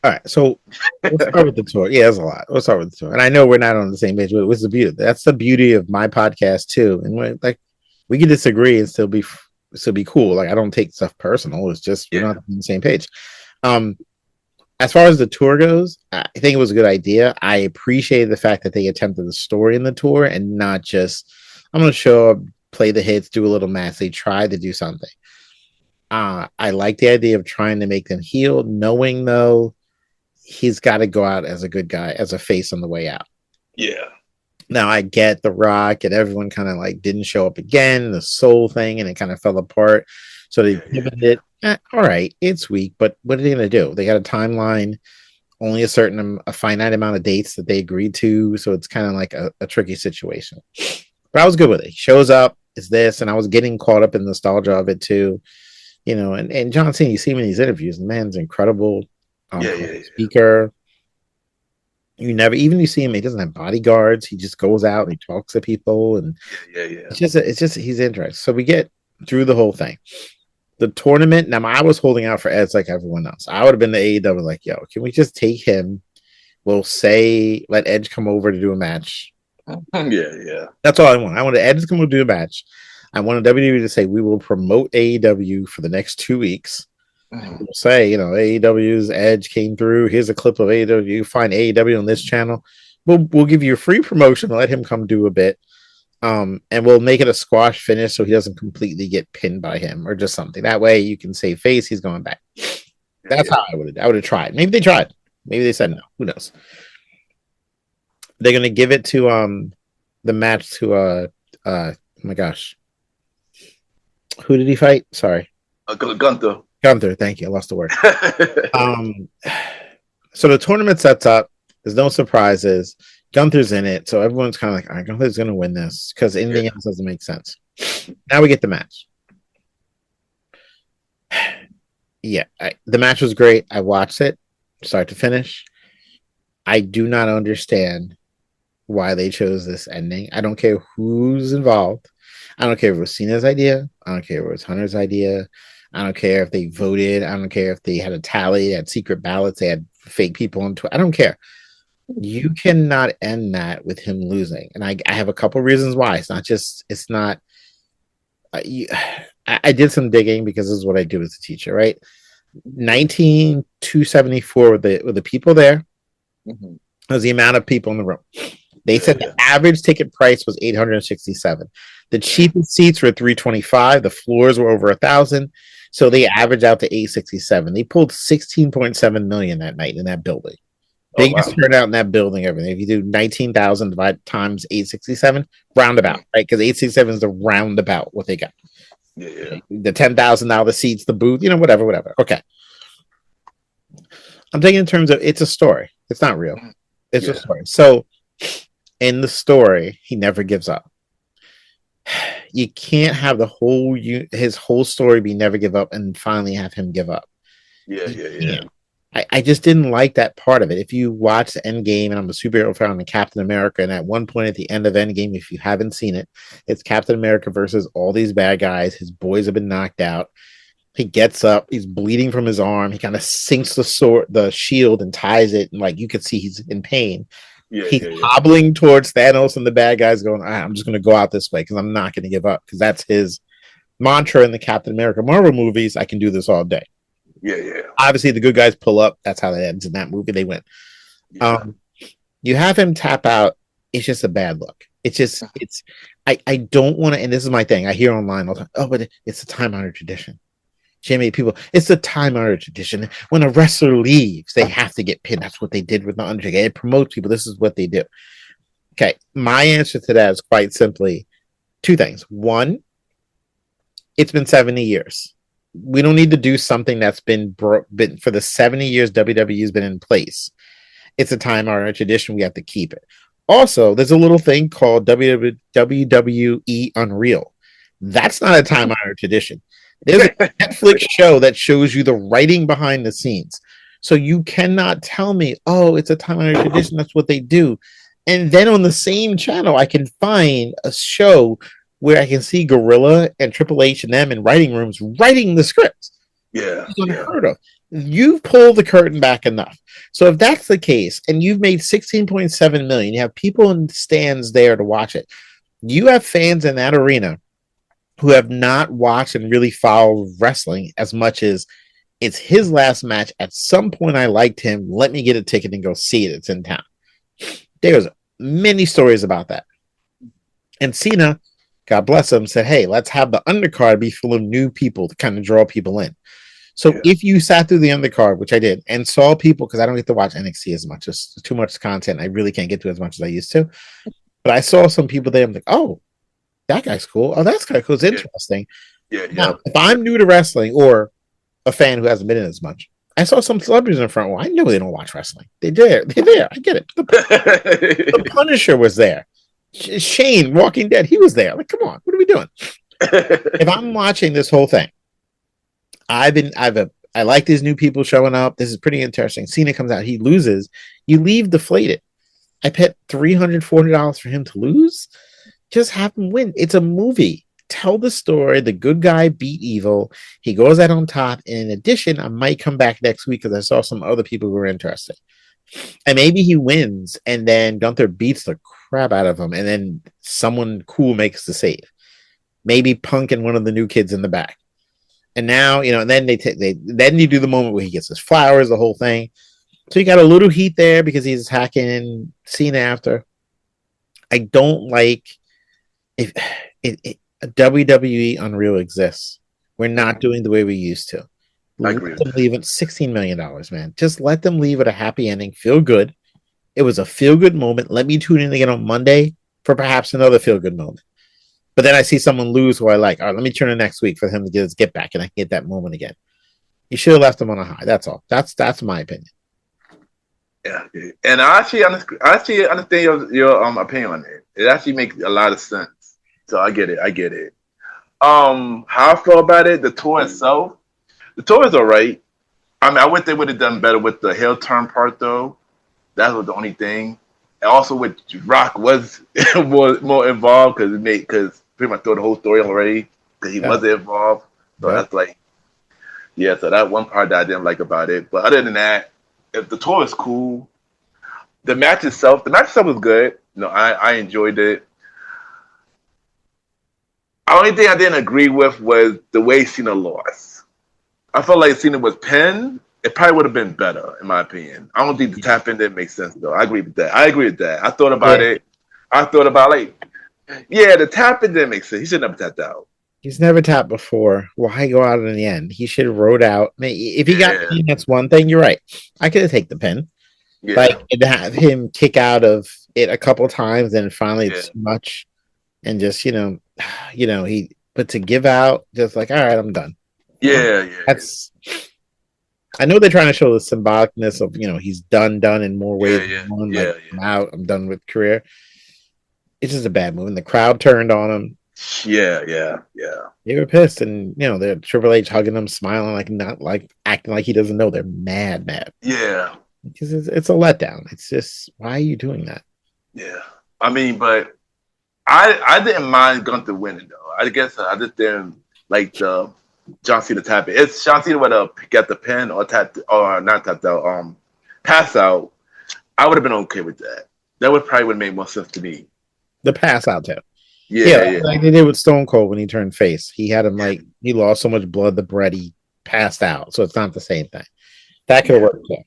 [SPEAKER 3] All right, so let's start with the tour. Yeah, there's a lot. Let's start with the tour. And I know we're not on the same page, but what's the beauty? That's the beauty of my podcast too. And we can disagree and still be cool. Like I don't take stuff personal. It's just we're not on the same page. As far as the tour goes, I think it was a good idea. I appreciate the fact that they attempted the story in the tour and not just I'm going to show up, play the hits, do a little match. They tried to do something. I like the idea of trying to make them heal, knowing though he's got to go out as a good guy, as a face on the way out.
[SPEAKER 1] Yeah.
[SPEAKER 3] Now I get The Rock and everyone kind of like didn't show up again, the soul thing, and it kind of fell apart. So they pivoted it. All right, it's weak, but what are they going to do? They got a timeline, only a finite amount of dates that they agreed to. So it's kind of like a tricky situation. But I was good with it. He shows up, is this, and I was getting caught up in the nostalgia of it too. And John Cena, you see him in these interviews, the man's incredible speaker. You see him, he doesn't have bodyguards. He just goes out and he talks to people, and it's just he's interesting. So we get through the whole thing. The tournament. Now I was holding out for Edge like everyone else. I would have been the AEW like, yo, can we just take him? We'll say let Edge come over to do a match.
[SPEAKER 1] Yeah.
[SPEAKER 3] That's all I want. I wanted Edge to come over to do a match. I wanted WWE to say we will promote AEW for the next 2 weeks. We'll say, AEW's Edge came through. Here's a clip of AEW. You find AEW on this channel. We'll give you a free promotion. Let him come do a bit. And we'll make it a squash finish so he doesn't completely get pinned by him or just something. That way you can save face. He's going back. That's how I would have tried. Maybe they tried. Maybe they said no. Who knows? They're gonna give it to the match to oh my gosh. Who did he fight? Sorry.
[SPEAKER 1] Gunther.
[SPEAKER 3] Gunther, thank you. I lost the word. So the tournament sets up. There's no surprises. Gunther's in it, so everyone's kind of like, all right, Gunther's going to win this because anything else doesn't make sense. Now we get the match. The match was great. I watched it start to finish. I do not understand why they chose this ending. I don't care who's involved. I don't care if it was Cena's idea. I don't care if it was Hunter's idea. I don't care if they voted. I don't care if they had a tally, they had secret ballots, they had fake people on Twitter. I don't care. You cannot end that with him losing, and I have a couple reasons why. It's not. You, I did some digging because this is what I do as a teacher, right? 19274 with the people there
[SPEAKER 1] Mhm.
[SPEAKER 3] was the amount of people in the room. They
[SPEAKER 1] Yeah,
[SPEAKER 3] said
[SPEAKER 1] yeah.
[SPEAKER 3] the average ticket price was 867. The cheapest seats were 325. The floors were over 1,000. So they averaged out to 867. They pulled 16.7 million that night in that building.
[SPEAKER 1] Oh
[SPEAKER 3] Biggest
[SPEAKER 1] wow.
[SPEAKER 3] turnout in that building, everything. If you do 19,000 divided times 867, roundabout,
[SPEAKER 1] Mm.
[SPEAKER 3] right? Because 867 is the roundabout what they got.
[SPEAKER 1] Yeah, yeah.
[SPEAKER 3] The 10,000 now, the seats, the booth, whatever. Okay. I'm taking in terms of it's a story. It's not real.
[SPEAKER 1] Mhm.
[SPEAKER 3] It's a
[SPEAKER 1] Yeah.
[SPEAKER 3] story. So in the story, he never gives up. You can't have his whole story be never give up and finally have him give up.
[SPEAKER 1] Yeah,
[SPEAKER 3] You
[SPEAKER 1] yeah, yeah.
[SPEAKER 3] can't. I just didn't like that part of it. If you watch Endgame, and I'm a superhero fan of Captain America, and at one point at the end of Endgame, if you haven't seen it, it's Captain America versus all these bad guys. His boys have been knocked out. He gets up, he's bleeding from his arm. He kind of sinks the shield, and ties it, and like you can see he's in pain.
[SPEAKER 1] Yeah,
[SPEAKER 3] He's
[SPEAKER 1] yeah, yeah.
[SPEAKER 3] hobbling towards Thanos and the bad guys, going, I'm just going to go out this way because I'm not going to give up, because that's his mantra in the Captain America Marvel movies. I can do this all day.
[SPEAKER 1] Yeah, yeah.
[SPEAKER 3] Obviously, the good guys pull up. That's how that ends in that movie. They win.
[SPEAKER 1] Yeah.
[SPEAKER 3] Um, you have him tap out. It's just a bad look. I don't want to, and this is my thing. I hear online all the time, oh, but it's a time honored tradition. Jimmy, people, it's a time honored tradition. When a wrestler leaves, they have to get pinned. That's what they did with the Undertaker. It promotes people. This is what they do. Okay, my answer to that is quite simply two things. One, it's been 70 years. We don't need to do something that's been for the 70 years WWE has been in place. It's a time honored tradition. We have to keep it. Also, there's a little thing called WWE Unreal. That's not a time honored tradition. There's a Netflix show that shows you the writing behind the scenes. So you cannot tell me, oh, it's a time honored tradition. That's what they do. And then on the same channel, I can find a show where I can see Gorilla and Triple H and them in writing rooms writing the scripts.
[SPEAKER 1] Yeah,
[SPEAKER 3] It's
[SPEAKER 1] yeah.
[SPEAKER 3] unheard of. You've pulled the curtain back enough. So if that's the case, and you've made 16.7 million, you have people in stands there to watch it. You have fans in that arena who have not watched and really followed wrestling as much as it's his last match. At some point, I liked him. Let me get a ticket and go see it. It's in town. There's many stories about that. And Cena, God bless him, said, hey, let's have the undercard be full of new people to kind of draw people in. So if you sat through the undercard, which I did, and saw people, because I don't get to watch NXT as much, it's too much content. I really can't get to as much as I used to. But I saw some people there. I'm like, oh, that guy's cool. Oh, that's kind of cool. It's interesting.
[SPEAKER 1] Yeah, yeah.
[SPEAKER 3] Now, if I'm new to wrestling or a fan who hasn't been in as much, I saw some celebrities in the front row. I know they don't watch wrestling. They're there. They're there. I get it. The Punisher was there. Shane, Walking Dead, he was there. Like, come on, what are we doing? If I'm watching this whole thing, I like these new people showing up. This is pretty interesting. Cena comes out, he loses. You leave deflated. I paid $300, $400 for him to lose. Just have him win. It's a movie. Tell the story. The good guy beat evil. He goes out on top. And in addition, I might come back next week because I saw some other people who were interested. And maybe he wins, and then Gunther beats the crap out of him, and then someone cool makes the save. Maybe Punk and one of the new kids in the back. And now, and then then you do the moment where he gets his flowers, the whole thing. So you got a little heat there because he's attacking Cena after. I don't like if WWE Unreal exists. We're not doing the way we used to. Let them leave it $16 million, man. Just let them leave it a happy ending. Feel good. It was a feel good moment. Let me tune in again on Monday for perhaps another feel good moment. But then I see someone lose who I like. All right, let me tune in next week for him to get his get back, and I can get that moment again. You should have left him on a high. That's all. That's my opinion.
[SPEAKER 1] Yeah, and I actually understand your opinion on it. It actually makes a lot of sense. So I get it. How I feel about it, the tour itself. The tour is all right. I mean, I wish they would have done better with the heel turn part, though. That was the only thing. And also, with Rock was more involved because pretty much throw the whole story already because he wasn't involved. So that's like, so that one part that I didn't like about it. But other than that, if the tour is cool, the match itself was good. I enjoyed it. The only thing I didn't agree with was the way Cena lost. I felt like Cena was pinned. It probably would have been better, in my opinion. I don't think the tap in didn't make sense, though. I agree with that. I thought about it. I thought about, the tap in didn't make sense. He should never tapped out.
[SPEAKER 3] He's never tapped before. Why go out in the end? He should have rode out. I mean, if he got pinned, that's one thing. You're right. I could have taken the pin.
[SPEAKER 1] Yeah.
[SPEAKER 3] Like, and have him kick out of it a couple times, and finally it's too much. And just, but to give out, just like, all right, I'm done.
[SPEAKER 1] Yeah.
[SPEAKER 3] I know they're trying to show the symbolicness of, he's done in more ways than one. I'm out, I'm done with career. It's just a bad move. And the crowd turned on him.
[SPEAKER 1] Yeah.
[SPEAKER 3] They were pissed, and they're Triple H hugging them, smiling, not acting like he doesn't know. They're mad.
[SPEAKER 1] Yeah.
[SPEAKER 3] Because it's a letdown. It's just, why are you doing that?
[SPEAKER 1] Yeah. I mean, but I didn't mind Gunther winning, though. I guess I just didn't like the John Cena tap it. If John Cena would have got the pin or not tapped out, pass out, I would have been okay with that. That would have made more sense to me.
[SPEAKER 3] The pass out too.
[SPEAKER 1] Yeah.
[SPEAKER 3] Like they did with Stone Cold when he turned face. He had him he lost so much blood, the bread, he passed out. So it's not the same thing. That could have worked too.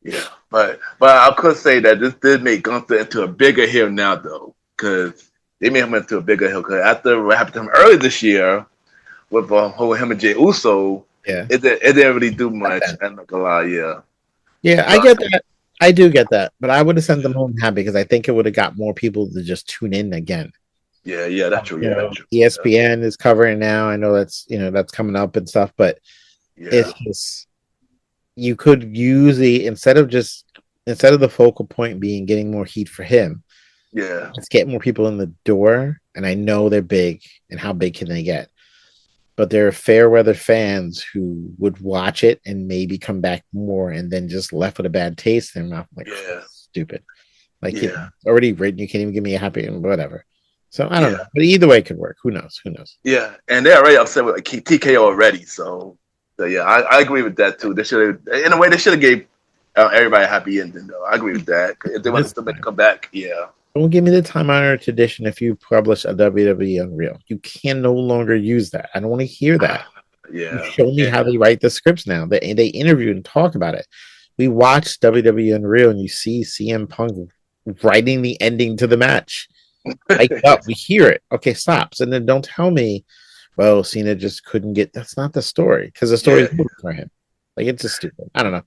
[SPEAKER 1] Yeah, but I could say that this did make Gunther into a bigger heel now, though, because they made him into a bigger heel. Because after what happened to him earlier this year with him and Jey Uso, it didn't really do much. I'm not gonna lie,
[SPEAKER 3] yeah, I get that. I do get that, but I would have sent them home happy because I think it would have got more people to just tune in again.
[SPEAKER 1] Yeah, that's true.
[SPEAKER 3] That's true. ESPN is covering now. I know that's coming up and stuff, but it's just. You could use instead of the focal point being getting more heat for him.
[SPEAKER 1] Yeah.
[SPEAKER 3] Let's get more people in the door. And I know they're big, and how big can they get? But there are fair weather fans who would watch it and maybe come back more, and then just left with a bad taste in their mouth. Like, stupid. It's already written. You can't even give me a happy, whatever. So I don't know. But either way it could work. Who knows?
[SPEAKER 1] Yeah. And they're already upset with TKO already. So yeah, I agree with that too. They should have, in a way, gave everybody a happy ending, though. I agree with that. If they want to make come back,
[SPEAKER 3] Don't give me the time-honored tradition if you publish a WWE Unreal. You can no longer use that. I don't want to hear that.
[SPEAKER 1] Yeah.
[SPEAKER 3] You show me how they write the scripts now. They interview and talk about it. We watch WWE Unreal, and you see CM Punk writing the ending to the match. We hear it. Okay, stops. And then don't tell me, well, Cena just couldn't get. That's not the story, because the story is for him. It's just stupid. I don't know.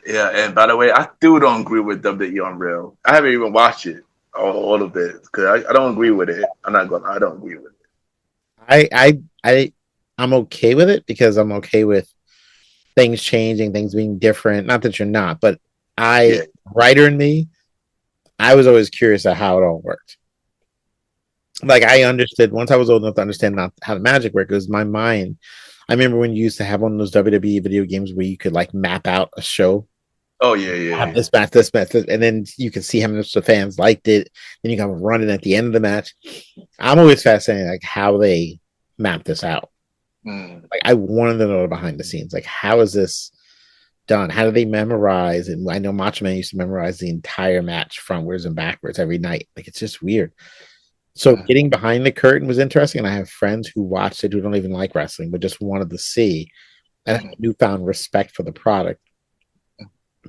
[SPEAKER 1] Yeah. And by the way, I still don't agree with WWE Unreal. I haven't even watched it all of it because I don't agree with it. I don't agree with
[SPEAKER 3] it. I'm okay with it because I'm okay with things changing, things being different. Not that you're not, but writer in me, I was always curious at how it all worked. I understood once I was old enough to understand how the magic worked. It was my mind. I remember when you used to have one of those WWE video games where you could map out a show.
[SPEAKER 1] Oh yeah.
[SPEAKER 3] This match, and then you can see how much the fans liked it. Then you can run it at the end of the match. I'm always fascinated how they map this out. I wanted to know the behind the scenes. How is this done? How do they memorize? And I know Macho Man used to memorize the entire match frontwards and backwards every night. It's just weird. So getting behind the curtain was interesting, and I have friends who watched it who don't even like wrestling, but just wanted to see and have a newfound respect for the product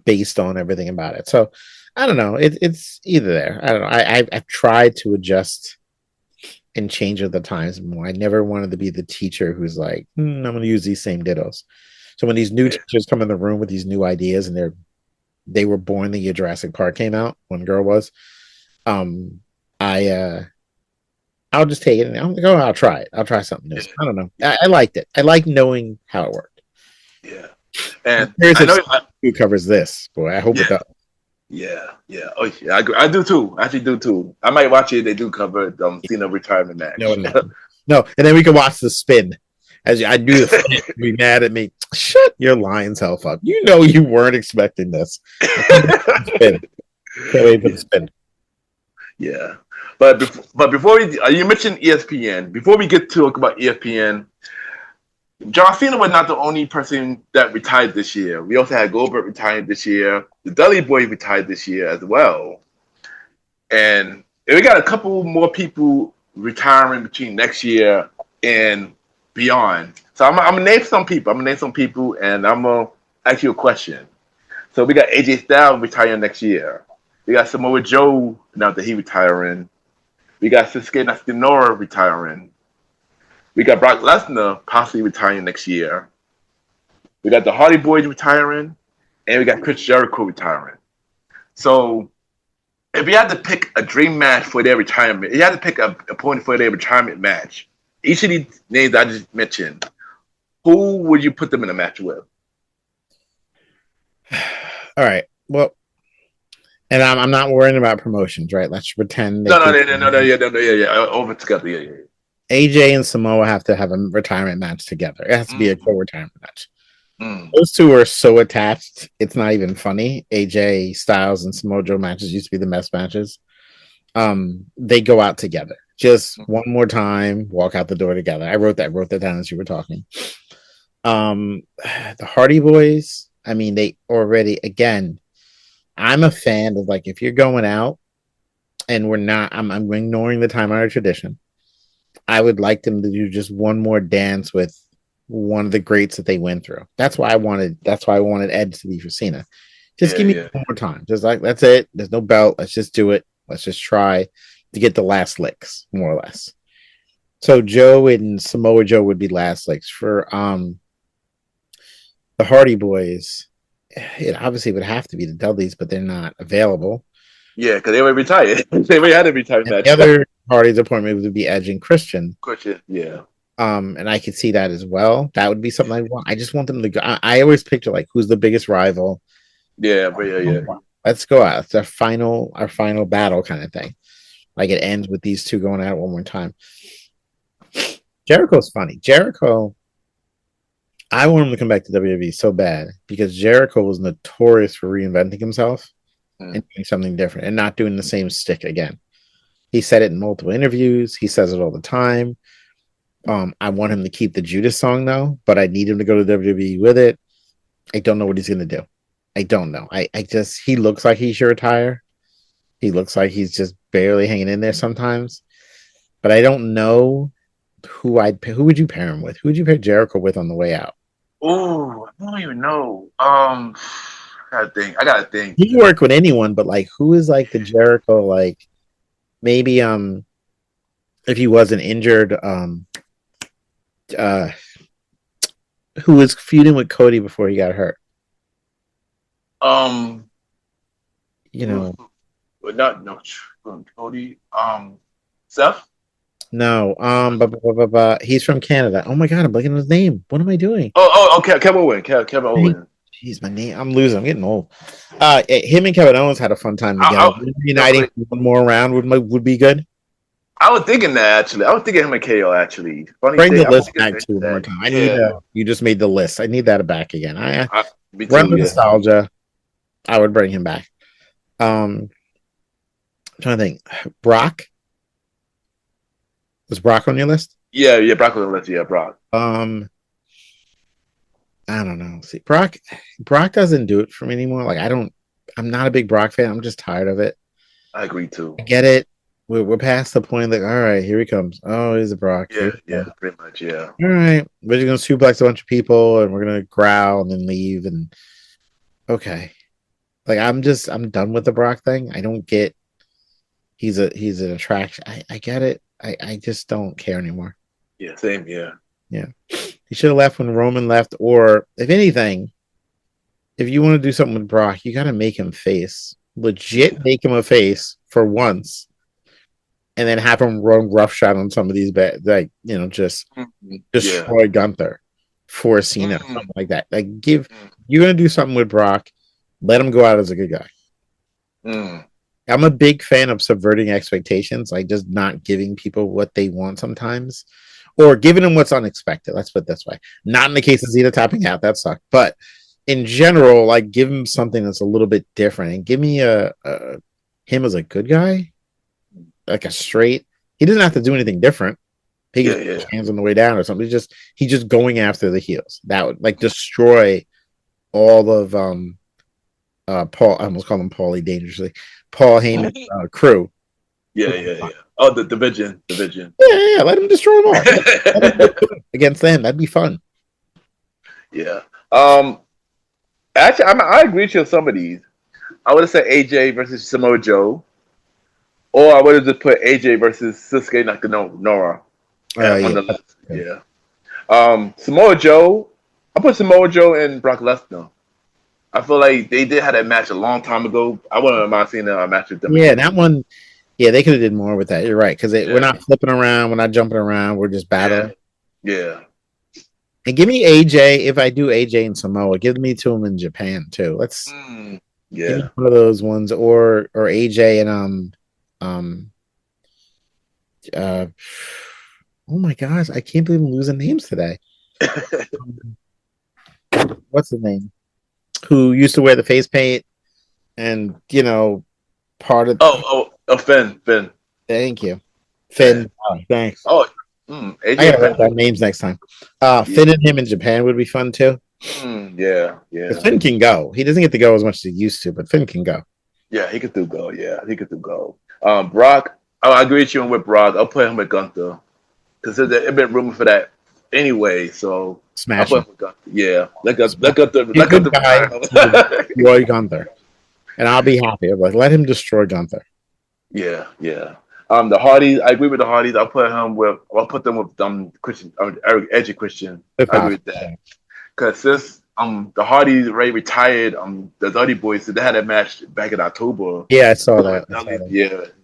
[SPEAKER 3] based on everything about it. So I don't know. It's either there. I don't know. I've tried to adjust and change with the times more. I never wanted to be the teacher who's like, I'm going to use these same dittos. So when these new teachers come in the room with these new ideas, and they were born the year Jurassic Park came out, one girl was, I'll just take it and I'm like, I'll try it. I'll try something new. I don't know. I liked it. I like knowing how it worked.
[SPEAKER 1] Yeah. And
[SPEAKER 3] I know who covers this. Boy, I hope it does.
[SPEAKER 1] Yeah. Oh, yeah. I do too. I actually do too. I might watch it. They do cover Cena retirement match.
[SPEAKER 3] No. And then we can watch the spin. As I knew the fans would be mad at me. Shut your lying self up. You know you weren't expecting this. Spin. Can't wait for the spin.
[SPEAKER 1] Yeah. But before you mentioned ESPN, before we get to talk about ESPN, John Cena was not the only person that retired this year. We also had Goldberg retiring this year. The Dudley Boy retired this year as well. And we got a couple more people retiring between next year and beyond. So I'm gonna name some people. And I'm gonna ask you a question. So we got AJ Styles retiring next year. We got Samoa Joe now that he retiring. We got Sasuke Nakamura retiring. We got Brock Lesnar possibly retiring next year. We got the Hardy Boys retiring, and we got Chris Jericho retiring. So if you had to pick a dream match for their retirement, you had to pick a opponent for their retirement match. Each of these names I just mentioned, who would you put them in a match with?
[SPEAKER 3] All right. Well, and I'm not worrying about promotions, right? Let's pretend.
[SPEAKER 1] Yeah. Over together, yeah.
[SPEAKER 3] AJ and Samoa have to have a retirement match together. It has to be a co-retirement match.
[SPEAKER 1] Mm.
[SPEAKER 3] Those two are so attached, it's not even funny. AJ Styles and Samoa Joe matches used to be the best matches. They go out together. Just one more time, walk out the door together. I wrote that down as you were talking. The Hardy Boys, I mean, they already, again, I'm a fan of, like, if you're going out and we're not, I'm ignoring the time-honored tradition. I would like them to do just one more dance with one of the greats that they went through. That's why I wanted Ed to be for Cena. Just give me one more time. Just like, that's it. There's no belt. Let's just do it. Let's just try to get the last licks, more or less. So Joe and Samoa Joe would be last licks. For the Hardy Boys, it obviously would have to be the Dudleys, but they're not available.
[SPEAKER 1] Yeah, because they were retired. They already had a retirement match.
[SPEAKER 3] The other Hardy's appointment would be Edge and Christian.
[SPEAKER 1] Yeah.
[SPEAKER 3] And I could see that as well. That would be something I want. I just want them to go. I always picture, like, who's the biggest rival.
[SPEAKER 1] Yeah, but yeah.
[SPEAKER 3] Let's go out. It's our final battle kind of thing. Like, it ends with these two going out one more time. Jericho's funny. Jericho, I want him to come back to WWE so bad because Jericho was notorious for reinventing himself and doing something different and not doing the same stick again. He said it in multiple interviews. He says it all the time. I want him to keep the Judas song though, but I need him to go to WWE with it. I don't know what he's going to do. I don't know. I just, he looks like he should retire. He looks like he's just barely hanging in there sometimes, but I don't know who would you pair him with? Who would you pair Jericho with on the way out?
[SPEAKER 1] Oh, I don't even know. I gotta think.
[SPEAKER 3] He can work with anyone, but, like, who is, like, the Jericho, like, maybe if he wasn't injured, who was feuding with Cody before he got hurt?
[SPEAKER 1] Cody. Seth.
[SPEAKER 3] No, he's from Canada. Oh my god, I'm blanking on his name. What am I doing?
[SPEAKER 1] Okay, Kevin Owens. Kevin Owens.
[SPEAKER 3] Jeez, my name. I'm losing. I'm getting old. Him and Kevin Owens had a fun time together. Uniting one more round would be good.
[SPEAKER 1] I was thinking that actually. I was thinking him and KO actually.
[SPEAKER 3] Bring the list back to one more time. I need that. You just made the list. I need that back again. Run the nostalgia. I would bring him back. I'm trying to think. Brock. Was Brock on your list?
[SPEAKER 1] Yeah, Brock was on the list. Yeah, Brock.
[SPEAKER 3] I don't know. See, Brock doesn't do it for me anymore. Like, I'm not a big Brock fan. I'm just tired of it.
[SPEAKER 1] I agree too.
[SPEAKER 3] I get it. We're past the point, like, all right, here he comes. Oh, he's a Brock.
[SPEAKER 1] Yeah, pretty much, yeah.
[SPEAKER 3] All right, we're just gonna suplex a bunch of people and we're gonna growl and then leave and okay. Like, I'm done with the Brock thing. I don't get he's an attraction. I get it. I just don't care anymore.
[SPEAKER 1] Yeah, same, yeah.
[SPEAKER 3] Yeah. He should have left when Roman left, or if anything, if you want to do something with Brock, you gotta make him face. Legit make him a face for once. And then have him run roughshod on some of these bad, like, just destroy Gunther for Cena, something like that. Like, you're gonna do something with Brock, let him go out as a good guy. I'm a big fan of subverting expectations, like just not giving people what they want sometimes, or giving them what's unexpected. Let's put it this way. Not in the case of Cena tapping out, that sucked, but in general, like, give him something that's a little bit different and give me him as a good guy. Like a straight, he doesn't have to do anything different. He gets his hands on the way down or something. He's just going after the heels. That would like destroy all of Paul. I almost call him Paulie dangerously. Paul Heyman crew.
[SPEAKER 1] Yeah. Oh, the division.
[SPEAKER 3] Yeah. Let him destroy them all. Let him against them. That'd be fun.
[SPEAKER 1] Yeah. Actually, I agree with you on some of these. I would have said AJ versus Samoa Joe, or I would have just put AJ versus Sasuke Nakamura on the list. Yeah. Samoa Joe. I put Samoa Joe and Brock Lesnar. I feel like they did have that match a long time ago. I wouldn't mind seeing a match with them.
[SPEAKER 3] Yeah, that one. Yeah, they could have did more with that. You're right, because we're not flipping around, we're not jumping around, we're just battling.
[SPEAKER 1] Yeah.
[SPEAKER 3] And give me AJ. If I do AJ and Samoa, give me to him in Japan too. Let's give me one of those ones, or AJ and oh my gosh, I can't believe I'm losing names today. What's the name? Who used to wear the face paint and part of
[SPEAKER 1] Finn.
[SPEAKER 3] Thank you, Finn. Oh, thanks.
[SPEAKER 1] AJ
[SPEAKER 3] I gotta write down names next time. Finn and him in Japan would be fun too.
[SPEAKER 1] Yeah.
[SPEAKER 3] Finn can go. He doesn't get to go as much as he used to, but Finn can go.
[SPEAKER 1] Yeah, he could do go. Yeah, he could do go. Brock, I agree with you with Brock. I'll put him with Gunther because there's been rumor for that anyway. So
[SPEAKER 3] Smash him.
[SPEAKER 1] Yeah, let Gunther.
[SPEAKER 3] Roy Gunther, and I'll be happy. I'm like, let him destroy Gunther.
[SPEAKER 1] Yeah. The Hardys, I agree with the Hardys. I'll put them with Christian, Edge Christian. I agree with that because since the Hardys already retired, the Dudley Boys, so they had a match back in October.
[SPEAKER 3] Yeah, I saw that.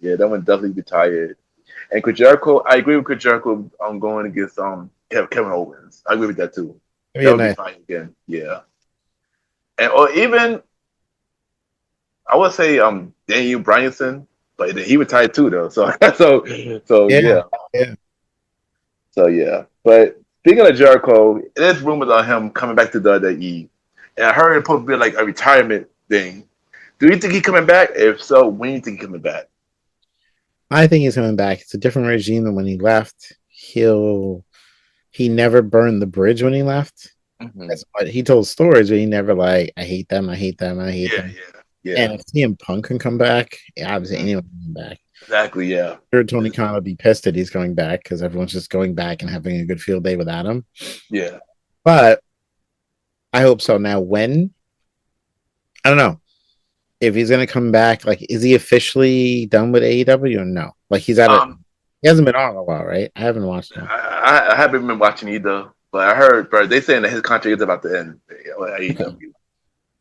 [SPEAKER 1] Yeah, that one definitely retired. And Chris Jericho, I agree with Chris Jericho. I'm going against Kevin Owens. I agree with that too. That would be fine again. Yeah, and or even I would say Daniel Bryanson. But he retired too, though. So yeah. So yeah. But speaking of Jericho, there's rumors on him coming back to WWE, and I heard it supposed to be like a retirement thing. Do you think he's coming back? If so, when do you think he's coming back?
[SPEAKER 3] I think he's coming back. It's a different regime than when he left. He never burned the bridge when he left. Mm-hmm. That's what he told stories, but he never I hate them. Yeah. And if CM Punk can come back, obviously anyone can come back.
[SPEAKER 1] Exactly, yeah.
[SPEAKER 3] I'm sure Tony Khan would be pissed that he's going back because everyone's just going back and having a good field day without him.
[SPEAKER 1] Yeah.
[SPEAKER 3] But I hope so. Now, when? I don't know. If he's going to come back, is he officially done with AEW or no? He's at he hasn't been on a while, right? I haven't watched him.
[SPEAKER 1] I haven't been watching either, but I heard, bro, they saying that his contract is about to end at AEW. Okay.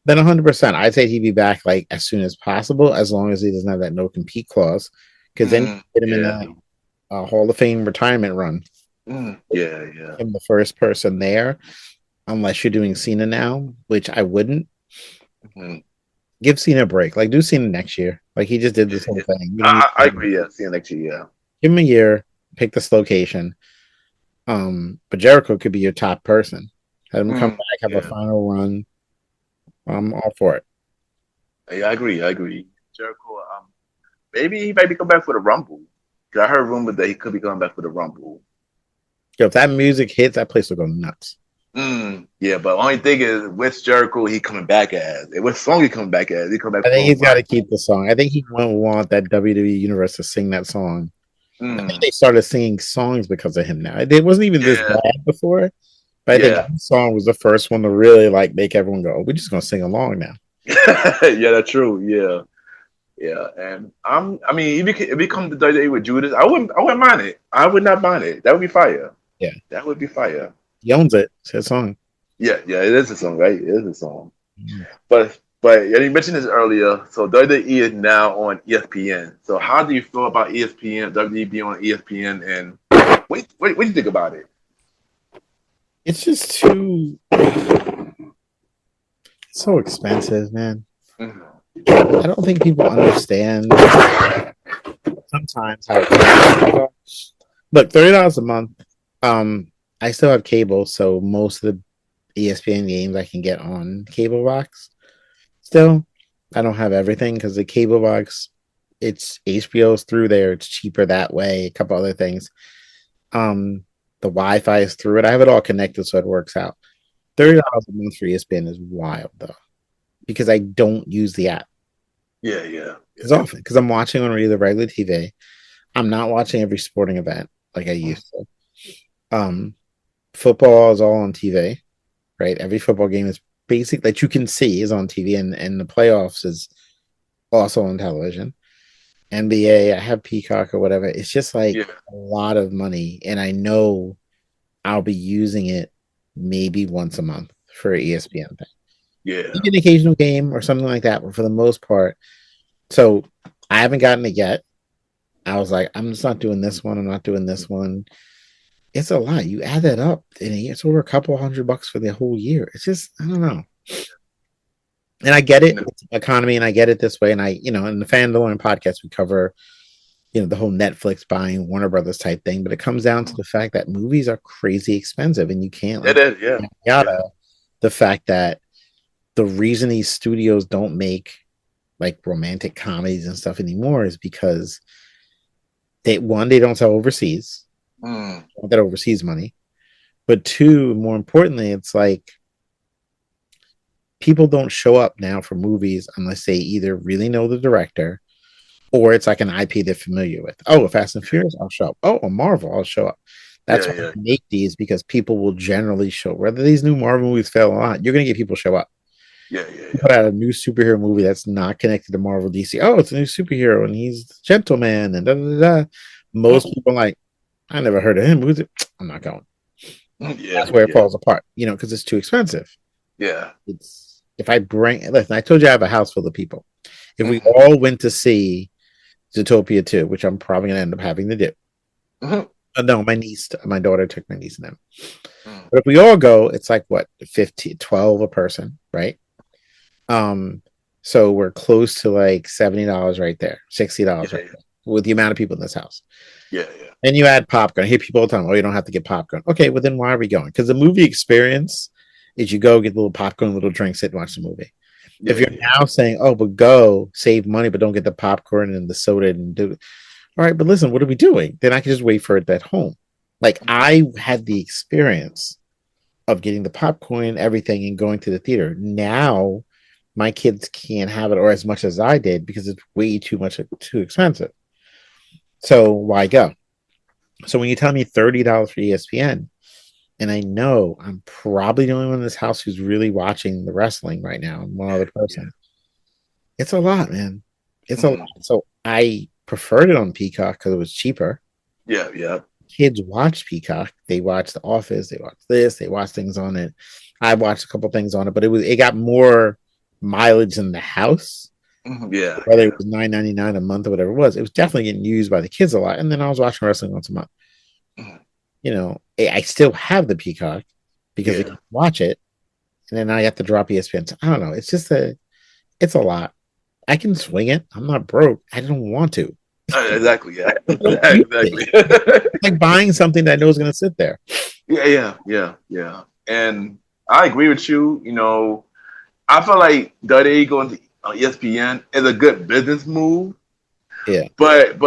[SPEAKER 3] Then 100%, I'd say he'd be back as soon as possible, as long as he doesn't have that no compete clause, because then you get him in that Hall of Fame retirement run.
[SPEAKER 1] Yeah.
[SPEAKER 3] I'm the first person there, unless you're doing Cena now, which I wouldn't. Mm-hmm. Give Cena a break. Do Cena next year. He just did this whole thing.
[SPEAKER 1] I agree. Yeah, Cena next year. Yeah.
[SPEAKER 3] Give him a year. Pick this location. But Jericho could be your top person. Have him come back, have a final run. I'm all for it.
[SPEAKER 1] Yeah, I agree. Jericho, maybe he might be coming back for the Rumble. I heard rumors that he could be coming back for the Rumble.
[SPEAKER 3] Yo, if that music hits, that place will go nuts.
[SPEAKER 1] Yeah, but the only thing is, which Jericho he coming back as? What song he coming back as? He come back.
[SPEAKER 3] I think he's got to keep the song. I think he won't want that WWE universe to sing that song. I think they started singing songs because of him now. It wasn't even this bad before. But I think that song was the first one to really make everyone go, we're just gonna sing along now.
[SPEAKER 1] Yeah, that's true. Yeah. And if he come to WWE with Judas, I wouldn't mind it. I would not mind it. That would be fire.
[SPEAKER 3] Yeah.
[SPEAKER 1] That would be fire.
[SPEAKER 3] He owns it. It's his song.
[SPEAKER 1] Yeah, it is a song, right? It is a song. But you mentioned this earlier. So WWE is now on ESPN. So how do you feel about ESPN, WWE being on ESPN, and what do you think about it?
[SPEAKER 3] It's just too so expensive, man. Mm-hmm. I don't think people understand sometimes how look, $30 a month. I still have cable, so most of the ESPN games I can get on cable box. Still, I don't have everything because the cable box, it's HBO's through there. It's cheaper that way. A couple other things. The Wi-Fi is through it. I have it all connected, so it works out. $30 a month for ESPN is wild though, because I don't use the app
[SPEAKER 1] Yeah.
[SPEAKER 3] as often because I'm watching on either regular TV. I'm not watching every sporting event like I used to. Um, Football is all on TV, right? Every football game is basic that you can see is on TV, and the playoffs is also on television. NBA, I have Peacock or whatever. It's just like
[SPEAKER 1] Yeah.
[SPEAKER 3] a lot of money, and I know I'll be using it maybe once a month for an ESPN thing.
[SPEAKER 1] Yeah.
[SPEAKER 3] Maybe an occasional game or something like that, but for the most part, so I haven't gotten it yet. I was like, I'm just not doing this one. I'm not doing this one. It's a lot. You add that up, and it's over a couple $100 for the whole year. It's just, I don't know. And I get it,
[SPEAKER 1] No.
[SPEAKER 3] it's economy, and I get it this way. And in the Fandalorian podcast, we cover, the whole Netflix buying Warner Brothers type thing. But it comes down to the fact that movies are crazy expensive, and you can't
[SPEAKER 1] It is, yeah.
[SPEAKER 3] yada the fact that the reason these studios don't make like romantic comedies and stuff anymore is because they don't sell overseas, that overseas money, but two, more importantly, it's like people don't show up now for movies unless they either really know the director or it's like an IP they're familiar with. Oh, Fast and Furious, I'll show up. Oh, a Marvel, I'll show up. That's why
[SPEAKER 1] Yeah.
[SPEAKER 3] I make these, because people will generally show. Whether these new Marvel movies fail or not, you're going to get people show up.
[SPEAKER 1] Yeah.
[SPEAKER 3] Put out a new superhero movie that's not connected to Marvel DC. Oh, it's a new superhero and he's the gentleman and da da da. Most people are like, I never heard of him. Who's it? I'm not going.
[SPEAKER 1] Yeah.
[SPEAKER 3] That's where it falls apart, because it's too expensive.
[SPEAKER 1] Yeah.
[SPEAKER 3] It's if I listen, I told you I have a house full of people. If we all went to see Zootopia 2, which I'm probably gonna end up having to do. No, my daughter took my niece and them. But if we all go, it's like what, 15, 12 a person, right? So we're close to like $70 right there, $60 right there, with the amount of people in this house.
[SPEAKER 1] Yeah.
[SPEAKER 3] And you add popcorn. I hear people all the time, oh, you don't have to get popcorn. Okay, well then why are we going? Because the movie experience is you go get a little popcorn, a little drink, sit and watch the movie. If you're now saying, oh, but go save money, but don't get the popcorn and the soda and do it. All right, but listen, what are we doing? Then I can just wait for it at home. Like I had the experience of getting the popcorn, everything, and going to the theater. Now my kids can't have it or as much as I did because it's way too expensive. So why go? So when you tell me $30 for ESPN, and I know I'm probably the only one in this house who's really watching the wrestling right now, and one other person, it's a lot, man. It's a lot. So I preferred it on Peacock because it was cheaper.
[SPEAKER 1] Yeah.
[SPEAKER 3] Kids watch Peacock. They watch The Office. They watch this. They watch things on it. I watched a couple things on it, but it got more mileage in the house.
[SPEAKER 1] Yeah.
[SPEAKER 3] Whether it was $9.99 a month or whatever it was definitely getting used by the kids a lot. And then I was watching wrestling once a month. I still have the Peacock because I can watch it, and then I have to drop ESPN. So I don't know. It's just it's a lot. I can swing it. I'm not broke. I don't want to.
[SPEAKER 1] Exactly. Yeah. Exactly.
[SPEAKER 3] It's like buying something that I know is going to sit there.
[SPEAKER 1] Yeah. And I agree with you. I feel like WWE going to ESPN is a good business move.
[SPEAKER 3] Yeah.
[SPEAKER 1] But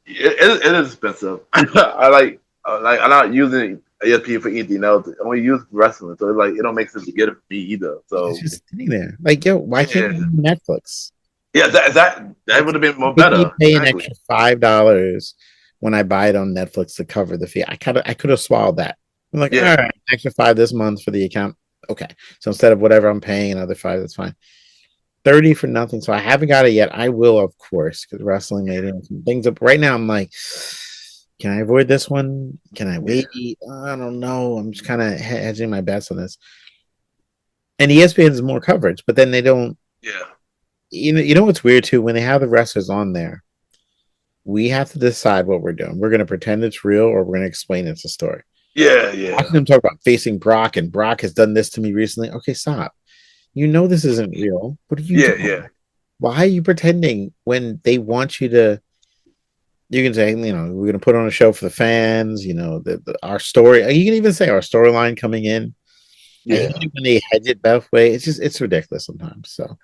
[SPEAKER 1] it is expensive. I'm not using ESPN for anything else. I only use wrestling, so it's like it don't make sense to get it for me either. So
[SPEAKER 3] it's just sitting there. Like, yo, why can't you use Netflix?
[SPEAKER 1] Yeah, that would have been more better.
[SPEAKER 3] You pay an extra $5 when I buy it on Netflix to cover the fee. I could have swallowed that. I'm like, all right, extra $5 this month for the account. Okay, so instead of whatever I'm paying, another $5, that's fine. $30 for nothing. So I haven't got it yet. I will, of course, because wrestling made some things up. Right now, I'm like, can I avoid this one? Can I wait? I don't know. I'm just kind of hedging my bets on this. And ESPN has more coverage, but then they don't.
[SPEAKER 1] Yeah.
[SPEAKER 3] You know what's weird too? When they have the wrestlers on there, we have to decide what we're doing. We're going to pretend it's real, or we're going to explain it's a story.
[SPEAKER 1] Yeah.
[SPEAKER 3] Watching them talk about facing Brock, and Brock has done this to me recently. Okay, stop. You know this isn't real. What are you doing?
[SPEAKER 1] Yeah.
[SPEAKER 3] Why are you pretending when they want you to? You can say, we're going to put on a show for the fans. Our story. You can even say our storyline coming in.
[SPEAKER 1] Yeah.
[SPEAKER 3] When they hedge it both ways, it's ridiculous sometimes. So.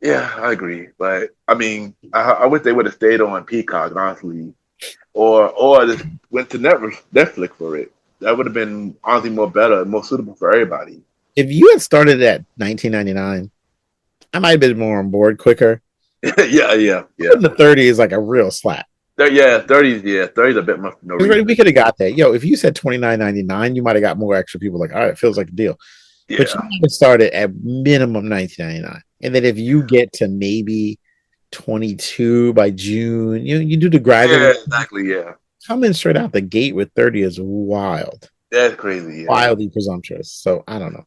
[SPEAKER 1] Yeah, I agree. But I mean, I wish they would have stayed on Peacock, honestly. or just went to Netflix for it. That would have been honestly more better, more suitable for everybody.
[SPEAKER 3] If you had started at 1999, I might have been more on board quicker.
[SPEAKER 1] Yeah.
[SPEAKER 3] Putting the 30 is like a real slap.
[SPEAKER 1] Yeah, 30's a bit much for no reason.
[SPEAKER 3] We could have got that. Yo, if you said 29.99, you might have got more extra people like, all right, it feels like a deal.
[SPEAKER 1] Yeah.
[SPEAKER 3] But you might have started at minimum 19.99. And then if you get to maybe 22 by June, you do the gradual.
[SPEAKER 1] Yeah, exactly, yeah.
[SPEAKER 3] Coming straight out the gate with 30 is wild.
[SPEAKER 1] That's crazy, yeah.
[SPEAKER 3] Wildly presumptuous. So I don't know.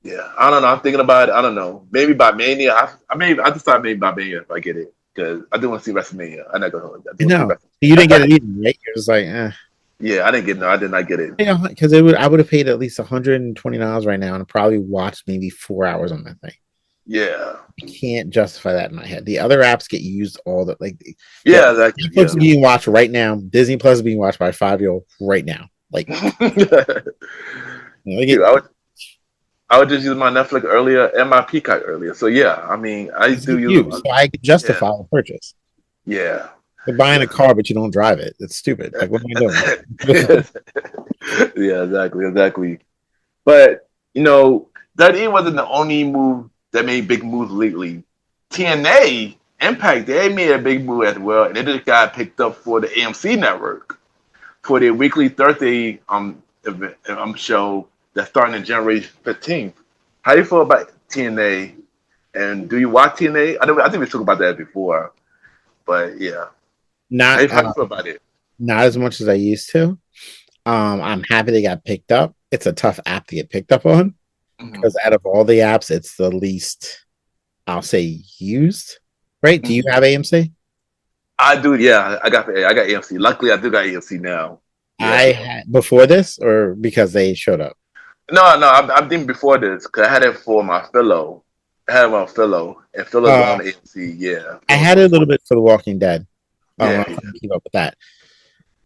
[SPEAKER 1] Yeah, I don't know. I'm thinking about it. I don't know. Maybe by Mania. I decide maybe by Mania if I get it because I do want to see WrestleMania. I'm not gonna hold that.
[SPEAKER 3] No, you didn't get it either, right? You're just like, eh.
[SPEAKER 1] Yeah, I didn't get. No, I did not get it.
[SPEAKER 3] Yeah, because I would have paid at least $120 right now and probably watched maybe 4 hours on that thing.
[SPEAKER 1] Yeah,
[SPEAKER 3] I can't justify that in my head. The other apps get used all the like.
[SPEAKER 1] Yeah, exactly.
[SPEAKER 3] Netflix is being watched right now. Disney Plus is being watched by a 5-year-old right now. Like,
[SPEAKER 1] Dude, I would just use my Netflix earlier and my Peacock earlier. So yeah, I mean, I do use.
[SPEAKER 3] So I could justify the purchase.
[SPEAKER 1] Yeah.
[SPEAKER 3] You're buying a car, but you don't drive it. It's stupid. Like, what am I doing?
[SPEAKER 1] Yeah, exactly. But that wasn't the only move that made big moves lately. TNA Impact, they made a big move as well, and it just got picked up for the AMC network for their weekly Thursday show that's starting in January 15th. How do you feel about TNA? And do you watch TNA? I think we talked about that before, but yeah. How do you feel about it?
[SPEAKER 3] Not as much as I used to. I'm happy they got picked up. It's a tough app to get picked up on because out of all the apps, it's the least, I'll say, used. Right? Do you have AMC?
[SPEAKER 1] I do. Yeah, I got AMC. Luckily, I do got AMC now. Yeah.
[SPEAKER 3] I had before this, or because they showed up.
[SPEAKER 1] No. I'm thinking before this because I had it for my fellow. I had it on Philo, and Philo's on AMC. Yeah,
[SPEAKER 3] I had it a little bit for The Walking Dead.
[SPEAKER 1] Yeah.
[SPEAKER 3] Keep up with that.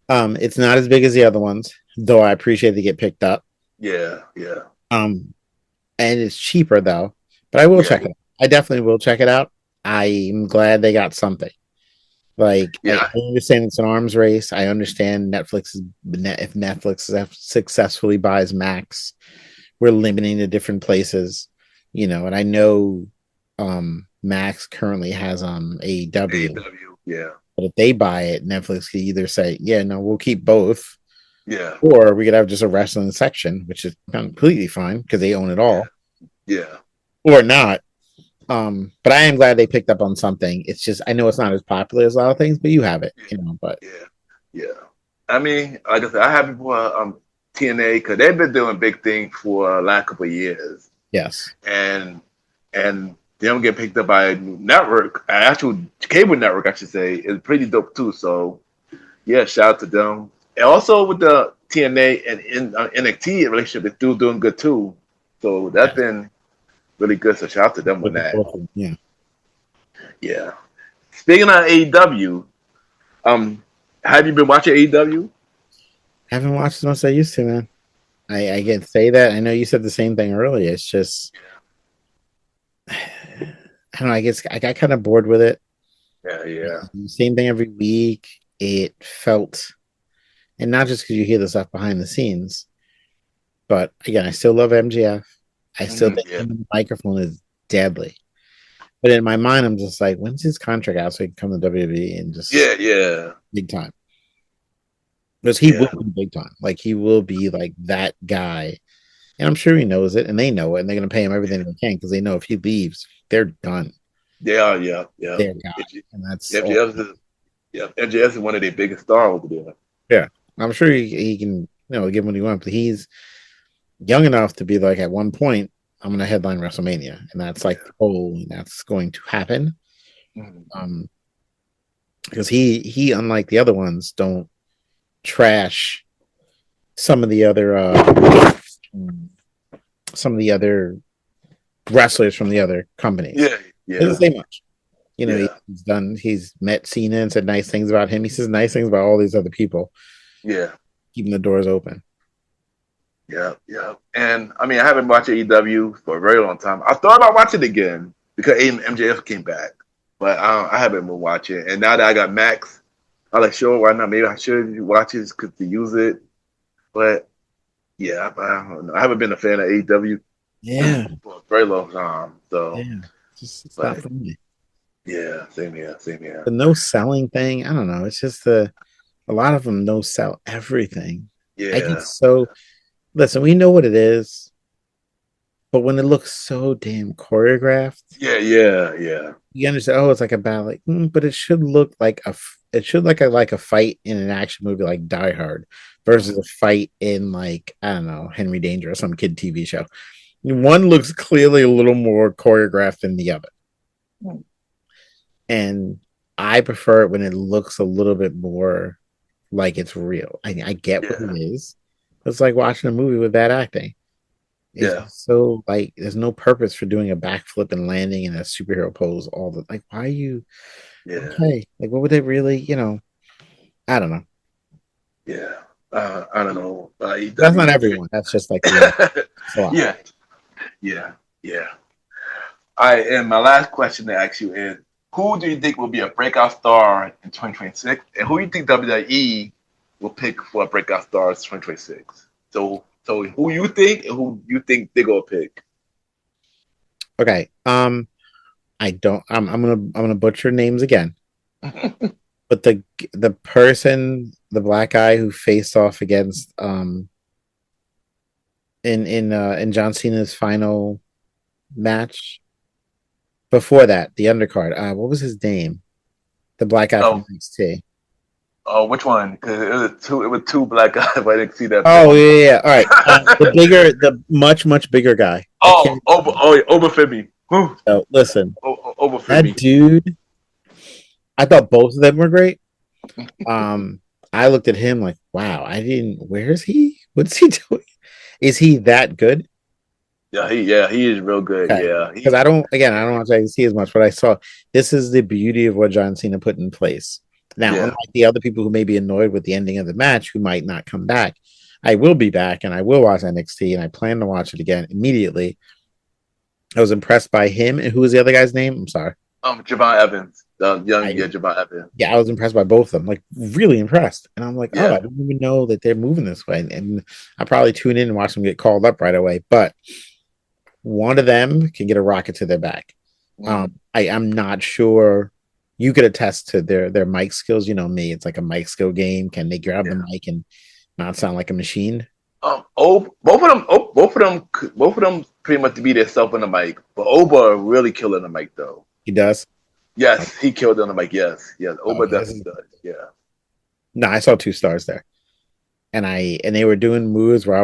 [SPEAKER 3] It's not as big as the other ones, though. I appreciate they get picked up.
[SPEAKER 1] Yeah.
[SPEAKER 3] And it's cheaper though. But I will check it out. I definitely will check it out. I'm glad they got something. Like, I understand it's an arms race. I understand if Netflix successfully buys Max, we're limiting to different places, and I know Max currently has AEW.
[SPEAKER 1] Yeah.
[SPEAKER 3] But if they buy it, Netflix could either say, yeah, no, we'll keep both.
[SPEAKER 1] Yeah.
[SPEAKER 3] Or we could have just a wrestling section, which is completely fine because they own it all.
[SPEAKER 1] Yeah.
[SPEAKER 3] Or not. But I am glad they picked up on something. It's just, I know it's not as popular as a lot of things, but you have it, but.
[SPEAKER 1] Yeah. I mean, like I said, I have people TNA because they've been doing big things for the last couple of years.
[SPEAKER 3] Yes.
[SPEAKER 1] And them get picked up by a network, an actual cable network, I should say, is pretty dope too. So, yeah, shout out to them. And also with the TNA and NXT relationship, they're still doing good too. So that's been really good. So shout out to them on that.
[SPEAKER 3] Yeah.
[SPEAKER 1] Yeah. Speaking of AEW, have you been watching AEW?
[SPEAKER 3] I haven't watched as much as I used to, man. I can say that. I know you said the same thing earlier. It's just, I don't know. I guess I got kind of bored with it.
[SPEAKER 1] Yeah.
[SPEAKER 3] Same thing every week. It felt, and not just because you hear the stuff behind the scenes, but again, I still love MJF. I still think the microphone is deadly. But in my mind, I'm just like, when's his contract out so he can come to WWE and just big time? Because he will be big time. Like, he will be like that guy. And I'm sure he knows it, and they know it, and they're going to pay him everything they can because they know if he leaves, they're done.
[SPEAKER 1] They are, yeah.
[SPEAKER 3] They're gone. And that's
[SPEAKER 1] MJF is one of their biggest stars over there.
[SPEAKER 3] Yeah. I'm sure he can, give him what he wants, but he's young enough to be like, at one point, I'm going to headline WrestleMania, and that's like the goal, and that's going to happen. Because he, unlike the other ones, don't trash some of the other wrestlers from the other companies.
[SPEAKER 1] Yeah.
[SPEAKER 3] Doesn't say much. He's met Cena and said nice things about him. He says nice things about all these other people.
[SPEAKER 1] Yeah.
[SPEAKER 3] Keeping the doors open.
[SPEAKER 1] Yeah. And I mean, I haven't watched AEW for a very long time. I thought about watching it again because MJF came back, but I haven't been watching. And now that I got Max, I was like, sure, why not? Maybe I should watch it because to use it. But yeah, I don't know. I haven't been a fan of AEW
[SPEAKER 3] Yeah,
[SPEAKER 1] for a very long time. So,
[SPEAKER 3] yeah. Just it's not
[SPEAKER 1] but
[SPEAKER 3] for me.
[SPEAKER 1] yeah, same here, same here.
[SPEAKER 3] The no selling thing, I don't know. It's just a lot of them no sell everything. I get
[SPEAKER 1] Yeah,
[SPEAKER 3] so listen, we know what it is, but when it looks so damn choreographed,
[SPEAKER 1] yeah.
[SPEAKER 3] you understand. Oh, it's like a battle, but it should look like it should like a fight in an action movie like Die Hard versus a fight in like I don't know Henry Danger or some kid TV show. One looks clearly a little more choreographed than the other, and I prefer it when it looks a little bit more like it's real. I get what it
[SPEAKER 1] Yeah,
[SPEAKER 3] is. It's like watching a movie with bad acting. It's
[SPEAKER 1] yeah,
[SPEAKER 3] so like there's no purpose for doing a backflip and landing in a superhero pose all the like why are you
[SPEAKER 1] yeah,
[SPEAKER 3] okay? Like what would they really, I don't know.
[SPEAKER 1] yeah. I don't know.
[SPEAKER 3] That's not
[SPEAKER 1] AEW.
[SPEAKER 3] everyone. That's just like the it's a lot.
[SPEAKER 1] Yeah, yeah, yeah. All right, and my last question to ask you is, who do you think will be a breakout star in 2026, and who do you think WWE will pick for a breakout star in 2026? So who you think and who you think they're gonna pick?
[SPEAKER 3] Okay. I don't I'm gonna butcher names again. But the person, the black guy who faced off against in John Cena's final match before that, the undercard. What was his name? The black guy from
[SPEAKER 1] Oh,
[SPEAKER 3] NXT.
[SPEAKER 1] oh, which one? Because it was two black guys. But I didn't see that
[SPEAKER 3] Oh
[SPEAKER 1] pick.
[SPEAKER 3] yeah, yeah. All right. The much bigger guy. I
[SPEAKER 1] Oh,
[SPEAKER 3] can't.
[SPEAKER 1] Over Femi.
[SPEAKER 3] Oh, listen,
[SPEAKER 1] Over
[SPEAKER 3] that
[SPEAKER 1] Femi.
[SPEAKER 3] dude. I thought both of them were great. I looked at him like, wow. I didn't. Where is he? What's he doing? Is he that good?
[SPEAKER 1] Yeah, he is real good.
[SPEAKER 3] Okay.
[SPEAKER 1] Yeah,
[SPEAKER 3] Because I don't want to see as much, but I saw this is the beauty of what John Cena put in place. Now,
[SPEAKER 1] yeah.
[SPEAKER 3] unlike the other people who may be annoyed with the ending of the match, who might not come back, I will be back and I will watch NXT and I plan to watch it again immediately. I was impressed by him. And who was the other guy's name? I'm sorry.
[SPEAKER 1] Javon Evans, the young
[SPEAKER 3] I
[SPEAKER 1] Javon Evans.
[SPEAKER 3] Yeah, I was impressed by both of them, like really impressed. And I'm like, oh, I
[SPEAKER 1] Yeah.
[SPEAKER 3] didn't even know that they're moving this way. And I probably tune in and watch them get called up right away. But one of them can get a rocket to their back. I'm not sure. You could attest to their mic skills. You know me; it's like a mic skill game. Can they grab the
[SPEAKER 1] Yeah.
[SPEAKER 3] mic and not sound like a machine?
[SPEAKER 1] Both of them pretty much be themselves on the mic. But Oba really killing the mic though.
[SPEAKER 3] He does.
[SPEAKER 1] Yes, he killed on the mic. Yes,
[SPEAKER 3] Oh,
[SPEAKER 1] Oba definitely does. Yeah,
[SPEAKER 3] no, I saw 2 stars there, and they were doing moves where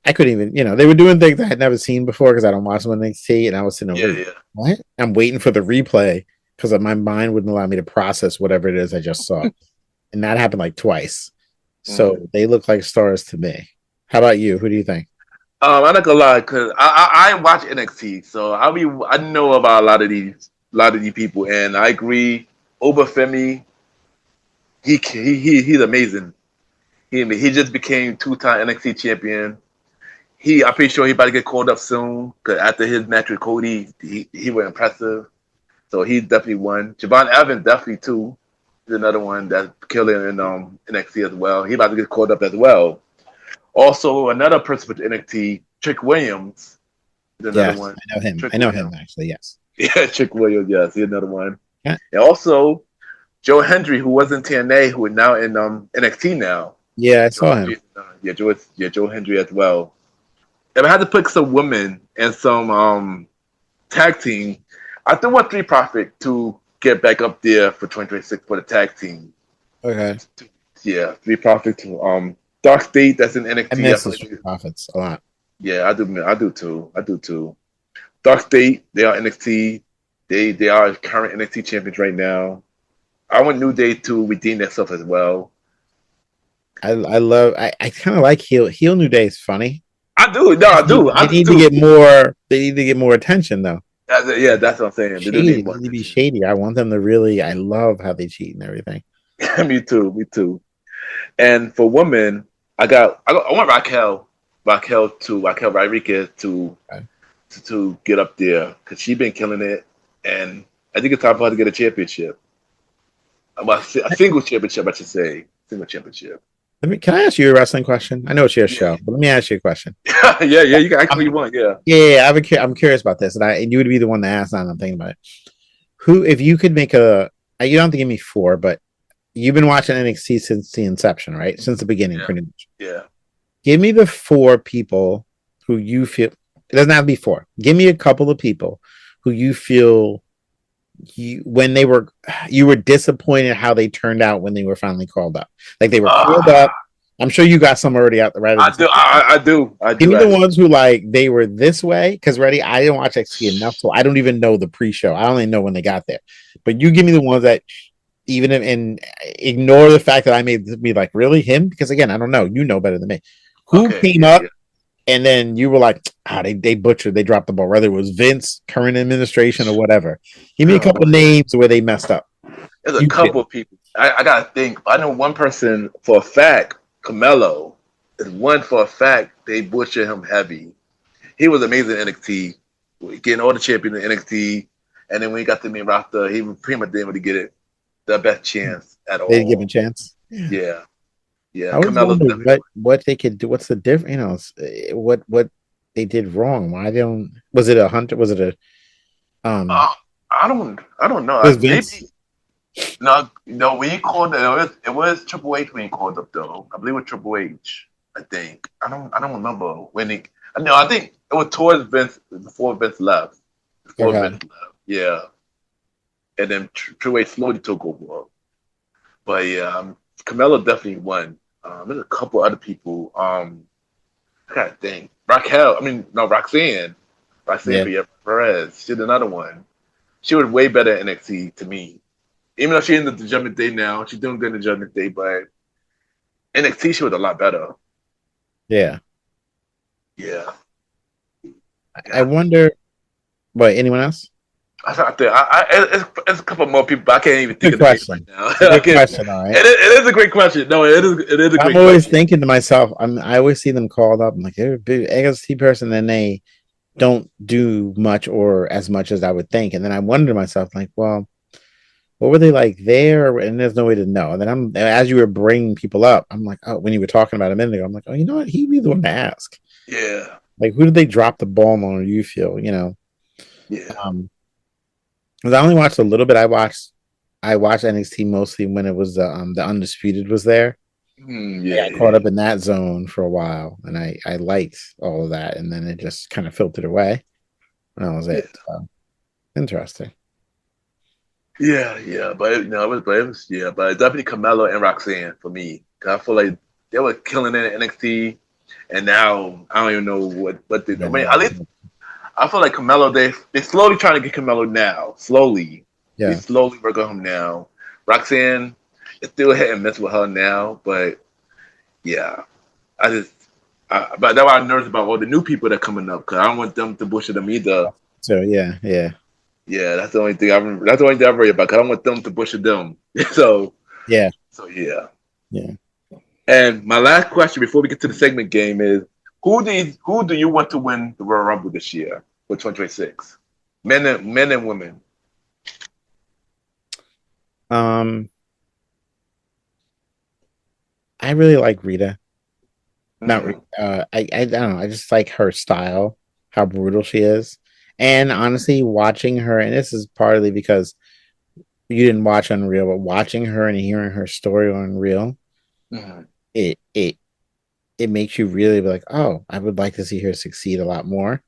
[SPEAKER 3] I couldn't even, they were doing things I had never seen before because I don't watch them on NXT, and I was sitting over,
[SPEAKER 1] yeah.
[SPEAKER 3] what? I'm waiting for the replay because my mind wouldn't allow me to process whatever it is I just saw, and that happened like twice. So they look like stars to me. How about you? Who do you think?
[SPEAKER 1] I'm not gonna lie, cause I watch NXT, so I know about a lot of these people, and I agree. Obafemi, he's amazing. He just became 2-time NXT champion. I'm pretty sure he about to get called up soon. Cause after his match with Cody, he was impressive. So he definitely won. Javon Evans definitely too. He's another one that's killing in NXT as well. He about to get called up as well. Also, another person with NXT, Trick Williams, is another
[SPEAKER 3] Yes,
[SPEAKER 1] one.
[SPEAKER 3] I know him.
[SPEAKER 1] Trick
[SPEAKER 3] I know him
[SPEAKER 1] Williams.
[SPEAKER 3] actually. Yes.
[SPEAKER 1] Yeah, Trick Williams. Yes, he's another one.
[SPEAKER 3] Yeah.
[SPEAKER 1] And also Joe Hendry, who was in TNA, who is now in NXT now.
[SPEAKER 3] Yeah, I
[SPEAKER 1] Joe
[SPEAKER 3] saw
[SPEAKER 1] Hendry,
[SPEAKER 3] him.
[SPEAKER 1] Joe Hendry as well. If I had to pick some women and some tag team, I think want Three Profit to get back up there for 2026 for the tag team.
[SPEAKER 3] Okay.
[SPEAKER 1] Yeah, Three Profit to Dark State that's in NXT.
[SPEAKER 3] I miss the Street Profits a lot.
[SPEAKER 1] Yeah, I do too. Dark State, they are NXT. They are current NXT champions right now. I want New Day to redeem themselves as well.
[SPEAKER 3] I kind of like heel New Day is funny.
[SPEAKER 1] I do. No, I do.
[SPEAKER 3] They need to get more. They need to get more attention though.
[SPEAKER 1] That's what I'm saying. They do need more
[SPEAKER 3] They need to be shady. I want them to really. I love how they cheat and everything.
[SPEAKER 1] Me too. And for women, I want Raquel Rodriguez to get up there because she's been killing it, and I think it's time for her to get a championship. Well, a single championship, I should say. Single championship.
[SPEAKER 3] Can I ask you a wrestling question? I know it's your
[SPEAKER 1] Yeah,
[SPEAKER 3] show, but let me ask you a question.
[SPEAKER 1] yeah, yeah. You can ask
[SPEAKER 3] I'm,
[SPEAKER 1] what you want. Yeah.
[SPEAKER 3] yeah, I'm curious about this, and you would be the one to ask. Now that I'm thinking about it. Who, if you could make you don't have to give me four, but you've been watching NXT since the inception, right? Since the beginning,
[SPEAKER 1] Yeah.
[SPEAKER 3] pretty much.
[SPEAKER 1] Yeah.
[SPEAKER 3] Give me the four people who you feel. It doesn't have to be four. Give me a couple of people who you feel when you were disappointed how they turned out when they were finally called up. Like they were called
[SPEAKER 1] Uh,
[SPEAKER 3] up. I'm sure you got some already out the right.
[SPEAKER 1] I do. I do. I
[SPEAKER 3] Give
[SPEAKER 1] do
[SPEAKER 3] me the
[SPEAKER 1] actually.
[SPEAKER 3] ones who like they were this way because ready. I didn't watch XT enough, so I don't even know the pre-show. I only know when they got there. But you give me the ones that even if, and ignore the fact that I made be like really him because again I don't know. You know better than me. Who
[SPEAKER 1] Okay.
[SPEAKER 3] came
[SPEAKER 1] Yeah.
[SPEAKER 3] up
[SPEAKER 1] Yeah.
[SPEAKER 3] and then you were like, they butchered, they dropped the ball. Whether it was Vince, current administration, or whatever. Give me a
[SPEAKER 1] Oh
[SPEAKER 3] couple
[SPEAKER 1] boy.
[SPEAKER 3] names where they messed up.
[SPEAKER 1] There's a
[SPEAKER 3] You feel.
[SPEAKER 1] couple of people. I gotta think. I know one person for a fact. Carmelo is one for a fact. They butchered him heavy. He was amazing in NXT, getting all the champions in NXT, and then when he got to the main roster, he pretty much didn't really get it the best chance at
[SPEAKER 3] They didn't give him a
[SPEAKER 1] all.
[SPEAKER 3] chance. Yeah.
[SPEAKER 1] Yeah, yeah.
[SPEAKER 3] I always
[SPEAKER 1] Carmelo's
[SPEAKER 3] wonder
[SPEAKER 1] definitely
[SPEAKER 3] what they could do. What's the difference? What they did wrong. Why they don't? Was it a hunter? Was it a um?
[SPEAKER 1] I don't know.
[SPEAKER 3] It was
[SPEAKER 1] Maybe
[SPEAKER 3] Vince.
[SPEAKER 1] no, no. When he called it was Triple H when he called up though. I believe it was Triple H. I think I don't remember when he. No, I think it was towards Vince before Vince left. Before
[SPEAKER 3] Okay.
[SPEAKER 1] Vince left, yeah. And then Triple H slowly took over. But yeah, Carmelo definitely won. There's a couple other people. I gotta think. Raquel. I mean, no, Roxanne. Roxanne
[SPEAKER 3] Yeah.
[SPEAKER 1] Perez. She did another one. She was way better in NXT to me. Even though she ended the Judgment Day now, she's doing good in the Judgment Day, but NXT she was a lot better.
[SPEAKER 3] Yeah.
[SPEAKER 1] Yeah.
[SPEAKER 3] I
[SPEAKER 1] Yeah.
[SPEAKER 3] wonder. What? Anyone else?
[SPEAKER 1] I thought that it's a couple more people, but I can't even think
[SPEAKER 3] Good
[SPEAKER 1] of the names right
[SPEAKER 3] question.
[SPEAKER 1] now.
[SPEAKER 3] It's a
[SPEAKER 1] I
[SPEAKER 3] good
[SPEAKER 1] can't.
[SPEAKER 3] question. All right.
[SPEAKER 1] It is a great question. No, it is a
[SPEAKER 3] I'm
[SPEAKER 1] great
[SPEAKER 3] always
[SPEAKER 1] question.
[SPEAKER 3] thinking to myself. I always see them called up. I'm like they're a big NXT person, and they don't do much or as much as I would think. And then I wonder to myself, like, well, what were they like there? And there's no way to know. And then as you were bringing people up, I'm like, oh, when you were talking about a minute ago, I'm like, oh, you know what? He'd be the one to ask.
[SPEAKER 1] Yeah.
[SPEAKER 3] Like, who did they drop the ball on? Or you feel,
[SPEAKER 1] Yeah.
[SPEAKER 3] um, because I only watched a little bit. I watched NXT mostly when it was the Undisputed was there. I
[SPEAKER 1] Yeah.
[SPEAKER 3] got caught
[SPEAKER 1] Yeah.
[SPEAKER 3] up in that zone for a while, and I liked all of that, and then it just kind of filtered away. And that was
[SPEAKER 1] Yeah.
[SPEAKER 3] it. So, interesting.
[SPEAKER 1] Yeah, yeah, but but definitely Carmelo and Roxanne for me. 'Cause I feel like they were killing it in NXT, and now I don't even know what they do. I
[SPEAKER 3] Yeah,
[SPEAKER 1] mean, at least I feel like Carmelo they slowly trying to get Carmelo now. Slowly, they
[SPEAKER 3] yeah,
[SPEAKER 1] slowly work on him now. Roxanne is still hit and miss with her now, but yeah, I just. But that's why I'm nervous about all the new people that are coming up because I don't want them to bullshit them either.
[SPEAKER 3] so yeah,
[SPEAKER 1] Yeah, that's the only thing that's the only thing I worry about. 'Cause I don't want them to bullshit them. so
[SPEAKER 3] yeah,
[SPEAKER 1] so yeah.
[SPEAKER 3] yeah.
[SPEAKER 1] And my last question before we get to the segment game is who do you want to win the Royal Rumble this year for 2026? Men and women.
[SPEAKER 3] Um, I really like Rita. Not
[SPEAKER 1] Mm-hmm.
[SPEAKER 3] I don't know. I just like her style, how brutal she is, and honestly, watching her, and this is partly because you didn't watch Unreal, but watching her and hearing her story on Unreal,
[SPEAKER 1] Mm-hmm.
[SPEAKER 3] it it it makes you really be like, oh, I would like to see her succeed a lot more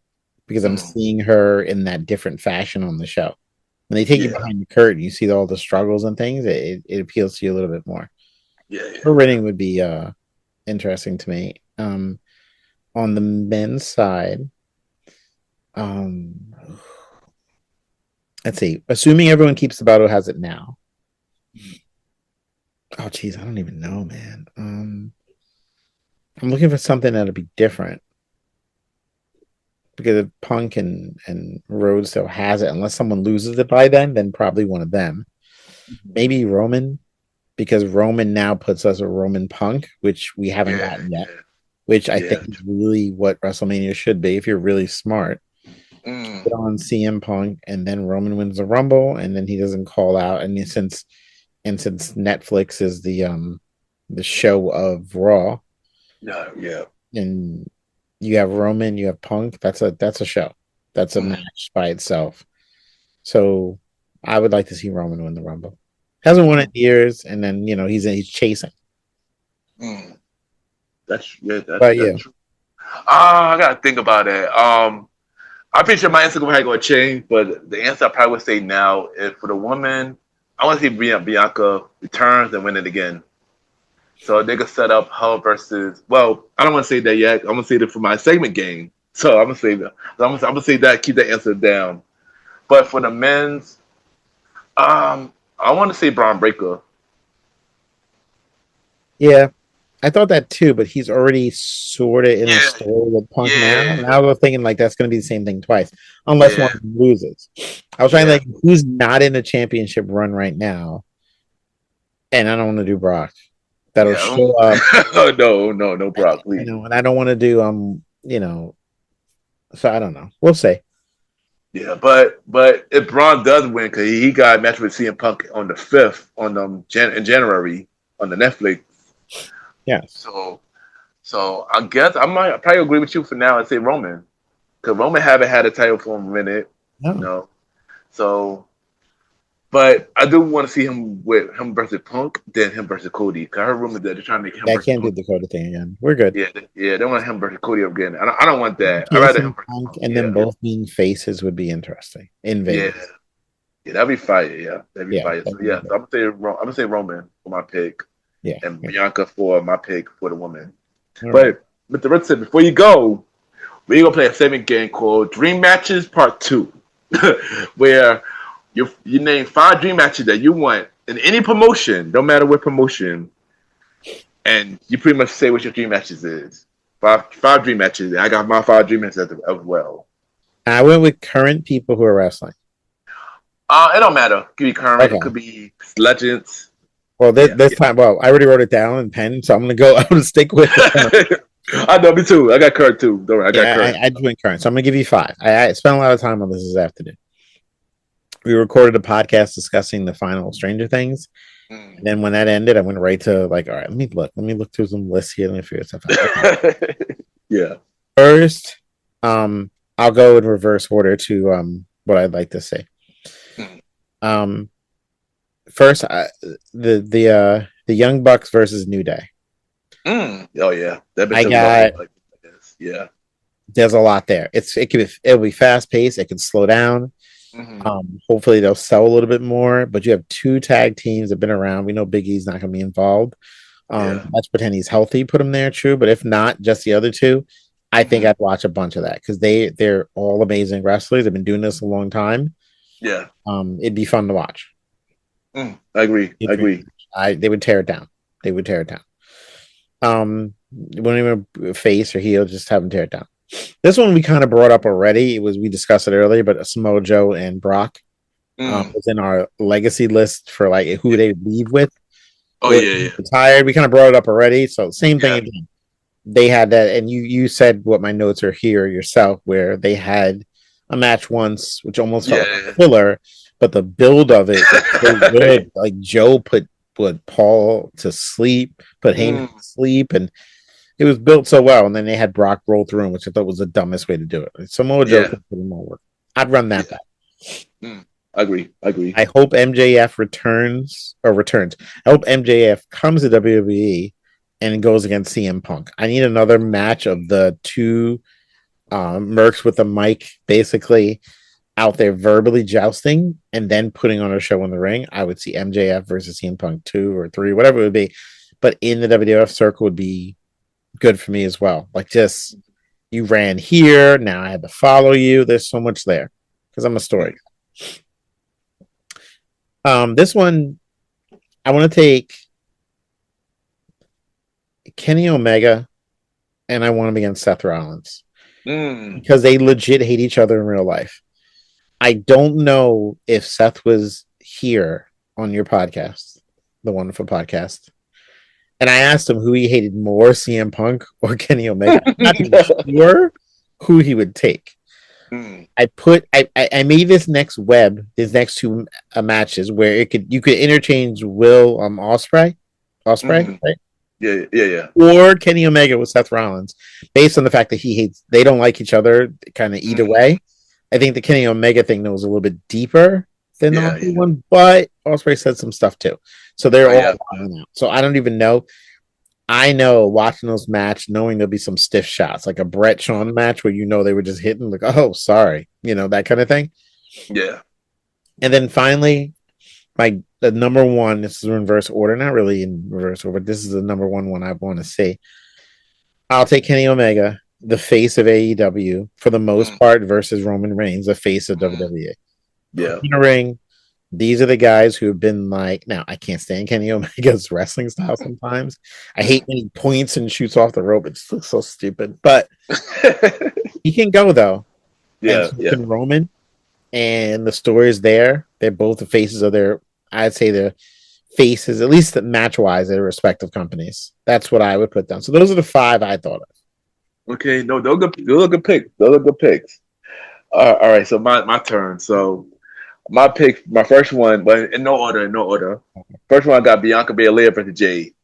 [SPEAKER 3] because I'm
[SPEAKER 1] Mm-hmm.
[SPEAKER 3] seeing her in that different fashion on the show. When they take you
[SPEAKER 1] Yeah,
[SPEAKER 3] behind the curtain, you see all the struggles and things. It appeals to you a little bit more.
[SPEAKER 1] yeah,
[SPEAKER 3] Her
[SPEAKER 1] yeah.
[SPEAKER 3] rating would be interesting to me. On the men's side, um, let's see. Assuming everyone keeps the battle has it now. Oh, geez, I don't even know, man. I'm looking for something that'll be different because if Punk and Rhodes still has it, unless someone loses it by then probably one of them. Maybe Roman, because Roman now puts us a Roman Punk, which we haven't
[SPEAKER 1] Yeah,
[SPEAKER 3] gotten yet,
[SPEAKER 1] yeah,
[SPEAKER 3] which I
[SPEAKER 1] yeah.
[SPEAKER 3] think is really what WrestleMania should be if you're really smart. Put
[SPEAKER 1] Mm.
[SPEAKER 3] on CM Punk, and then Roman wins the Rumble, and then he doesn't call out. And since and since Netflix is the show of Raw,
[SPEAKER 1] Yeah.
[SPEAKER 3] and you have Roman, you have Punk, that's a show. That's a match by itself. So I would like to see Roman win the Rumble. Hasn't won it in years, and then he's chasing.
[SPEAKER 1] Mm. That's
[SPEAKER 3] But yeah,
[SPEAKER 1] true. I gotta think about it. I'm pretty sure my answer probably gonna change, but the answer I probably would say now is for the woman. I want to see Bianca returns and win it again. So they could set up her versus. Well, I don't want to say that yet. I'm gonna say that for my segment game. So I'm gonna say that. I'm gonna say that. Keep that answer down. But for the men's, I want to say Braun Breaker.
[SPEAKER 3] yeah, I thought that too, but he's already sort of in a
[SPEAKER 1] Yeah,
[SPEAKER 3] story with Punk now.
[SPEAKER 1] yeah,
[SPEAKER 3] Now we're thinking like that's going to be the same thing twice, unless one
[SPEAKER 1] yeah,
[SPEAKER 3] loses. I was trying to
[SPEAKER 1] yeah.
[SPEAKER 3] think who's not in a championship run right now, and I don't want to do Brock. That'll
[SPEAKER 1] Yeah.
[SPEAKER 3] show up,
[SPEAKER 1] No, Brock, please.
[SPEAKER 3] and I don't want to do so I don't know. We'll see.
[SPEAKER 1] Yeah, but if Braun does win, because he got a match with CM Punk on the 5th on in January on the Netflix.
[SPEAKER 3] Yes.
[SPEAKER 1] So I guess I might probably agree with you for now and say Roman, because Roman haven't had a title for a minute.
[SPEAKER 3] No.
[SPEAKER 1] So, but I do want to see him with him versus Punk, then him versus Cody. Cause I heard rumors that they're trying to make him
[SPEAKER 3] I
[SPEAKER 1] versus
[SPEAKER 3] can't do
[SPEAKER 1] Punk.
[SPEAKER 3] the Dakota thing again. We're good.
[SPEAKER 1] Yeah, they want him versus Cody again. I don't want that. I
[SPEAKER 3] Kiss
[SPEAKER 1] rather him
[SPEAKER 3] and
[SPEAKER 1] versus
[SPEAKER 3] Punk
[SPEAKER 1] Punk.
[SPEAKER 3] and them both being faces would be interesting in
[SPEAKER 1] Yeah.
[SPEAKER 3] Vegas.
[SPEAKER 1] Yeah, that'd be fire. Yeah, that'd be fire. So
[SPEAKER 3] that'd be
[SPEAKER 1] yeah,
[SPEAKER 3] good.
[SPEAKER 1] so I'm gonna say Roman for my pick,
[SPEAKER 3] Yeah.
[SPEAKER 1] and Bianca for my pick for the woman.
[SPEAKER 3] All
[SPEAKER 1] But Mr. Richardson, before you go, we're gonna play a segment game called Dream Matches Part 2, where you name 5 dream matches that you want in any promotion, no matter what promotion, and you pretty much say what your dream matches is. Five dream matches. I got my 5 dream matches as well.
[SPEAKER 3] I went with current people who are wrestling.
[SPEAKER 1] It don't matter. It could be current.
[SPEAKER 3] Okay.
[SPEAKER 1] It could be legends.
[SPEAKER 3] Well, this time, well, I already wrote it down in pen, so I'm gonna go. I'm gonna stick with it.
[SPEAKER 1] I know, me too. I got current too. Don't worry, I got current.
[SPEAKER 3] I went current, so I'm gonna give you 5. I spent a lot of time on this afternoon. We recorded a podcast discussing the final Stranger Things. And then when that ended, I went right to like, all right, let me look through some lists here. Let me figure stuff out.
[SPEAKER 1] Yeah.
[SPEAKER 3] First, I'll go in reverse order to what I'd like to say. First, the Young Bucks versus New Day.
[SPEAKER 1] Oh yeah, yeah.
[SPEAKER 3] There's a lot there. It'll be fast paced. It can slow down. Hopefully they'll sell a little bit more. But you have 2 tag teams that have been around. We know Big E's not going to be involved. Let's pretend he's healthy. Put him there, true. But if not, just the other 2. I think I'd watch a bunch of that because they're all amazing wrestlers. They've been doing this a long time.
[SPEAKER 1] Yeah.
[SPEAKER 3] It'd be fun to watch.
[SPEAKER 1] I agree.
[SPEAKER 3] They would tear it down. It wouldn't even face or heel, just have them tear it down. This one we kind of brought up already. We discussed it earlier, but Samoa Joe and Brock was in our legacy list for like who they leave with.
[SPEAKER 1] Oh yeah.
[SPEAKER 3] Retired. We kind of brought it up already. So same thing again. They had that, and you said what my notes are here yourself, where they had a match once, which almost felt like a filler, but the build of it was so good. Like Joe put Paul to sleep, put Heyman to sleep, and it was built so well. And then they had Brock roll through him, which I thought was the dumbest way to do it. Samoa Joe could put in more work. I'd run that back.
[SPEAKER 1] I agree.
[SPEAKER 3] I hope MJF returns. I hope MJF comes to WWE and goes against CM Punk. I need another match of the 2 mercs with the mic basically out there verbally jousting and then putting on a show in the ring. I would see MJF versus CM Punk 2 or 3, whatever it would be. But in the WWF circle would be good for me as well. Like just you ran here, now I had to follow you. There's so much there because I'm a story. This one I want to take Kenny Omega and I want him against Seth Rollins because they legit hate each other in real life. I don't know if Seth was here on your podcast, the Wonderful Podcast, and I asked him who he hated more, CM Punk or Kenny Omega. I'm not even sure who he would take.
[SPEAKER 1] Mm.
[SPEAKER 3] I made this next these next two matches where you could interchange Will Osprey,
[SPEAKER 1] Mm.
[SPEAKER 3] right?
[SPEAKER 1] Yeah, yeah, yeah.
[SPEAKER 3] Or Kenny Omega with Seth Rollins, based on the fact that they don't like each other, kind of either
[SPEAKER 1] Mm.
[SPEAKER 3] way. I think the Kenny Omega thing was a little bit deeper than the
[SPEAKER 1] Yeah,
[SPEAKER 3] Osprey
[SPEAKER 1] yeah.
[SPEAKER 3] one, but Osprey said some stuff too. So they're
[SPEAKER 1] Oh,
[SPEAKER 3] all
[SPEAKER 1] yeah.
[SPEAKER 3] wilding out. So I don't even know. I know watching those match, knowing there'll be some stiff shots, like a Brett Shawn match where they were just hitting, like, oh, sorry, that kind of thing.
[SPEAKER 1] Yeah.
[SPEAKER 3] And then finally, the number one, this is in reverse order, not really in reverse order, but this is the number one I want to see. I'll take Kenny Omega, the face of AEW, for the most
[SPEAKER 1] Mm.
[SPEAKER 3] part, versus Roman Reigns, the face of
[SPEAKER 1] Mm.
[SPEAKER 3] WWE.
[SPEAKER 1] Yeah.
[SPEAKER 3] In the ring, these are the guys who have been like, now I can't stand Kenny Omega's wrestling style sometimes. I hate when he points and shoots off the rope. It just looks so stupid. But he can go though. And
[SPEAKER 1] Yeah,
[SPEAKER 3] so
[SPEAKER 1] yeah.
[SPEAKER 3] can Roman. And the story is there. They're both the faces of I'd say they're faces, at least match wise, their respective companies. That's what I would put down. So those are the five I thought of.
[SPEAKER 1] Okay, no, those are good picks. Those are good picks. All right, so my turn. So my first one, but in no order, First one I got Bianca Belair versus Jade.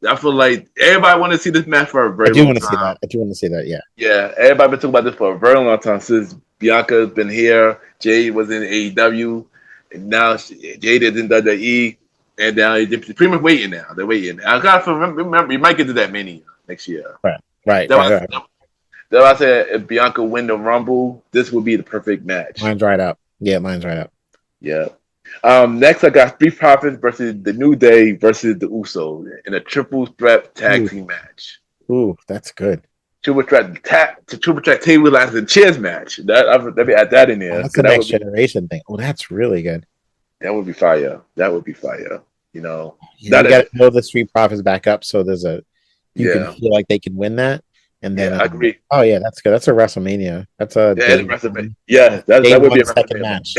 [SPEAKER 1] I feel like everybody want to see this match for a
[SPEAKER 3] I
[SPEAKER 1] very
[SPEAKER 3] do
[SPEAKER 1] long
[SPEAKER 3] want to see
[SPEAKER 1] time.
[SPEAKER 3] that. I do want to see that. Yeah.
[SPEAKER 1] Yeah, everybody been talking about this for a very long time since Bianca's been here. Jade was in AEW, and now Jade is in WWE, and now they're pretty much waiting now. They're waiting. I gotta remember, you might get to that many next year.
[SPEAKER 3] Right. Right.
[SPEAKER 1] That's
[SPEAKER 3] Right.
[SPEAKER 1] why,
[SPEAKER 3] Right.
[SPEAKER 1] that's why I said if Bianca win the Rumble, this would be the perfect match.
[SPEAKER 3] Mine's right up. Yeah, mine's right up.
[SPEAKER 1] Yeah. Next, I got Street Profits versus the New Day versus the Usos in a triple threat tag team match.
[SPEAKER 3] Ooh, that's good.
[SPEAKER 1] Triple threat table ladders and chairs match. Let me add that in there.
[SPEAKER 3] That's the next generation thing. Oh, that's really good.
[SPEAKER 1] That would be fire. That would be fire. You
[SPEAKER 3] got to build the Street Profits back up so you
[SPEAKER 1] yeah.
[SPEAKER 3] can feel like they can win that. And then
[SPEAKER 1] I agree.
[SPEAKER 3] Oh yeah, that's good. That's a WrestleMania. That's a
[SPEAKER 1] WrestleMania. Yeah, that would be a
[SPEAKER 3] second match.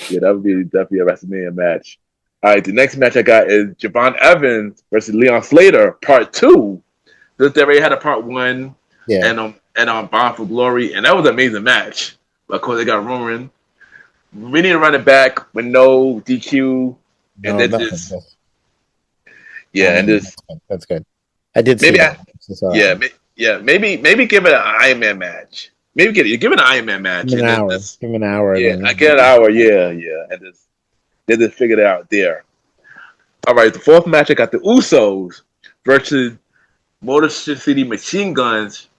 [SPEAKER 1] Yeah, that would be definitely a WrestleMania match. All right, the next match I got is Javon Evans versus Leon Slater, Part 2. Since they already had a Part 1 and Bound for Glory, and that was an amazing match. But of course, they got Roman. We need to run it back with no DQ. And then just... Yeah, and this...
[SPEAKER 3] That's good. I did
[SPEAKER 1] maybe
[SPEAKER 3] see
[SPEAKER 1] maybe give it an Iron Man match. Maybe give it an Iron Man match.
[SPEAKER 3] Give him an hour.
[SPEAKER 1] Yeah, I get an hour. Yeah, and they just figured it out there. All right, the fourth match I got the Usos versus Motor City Machine Guns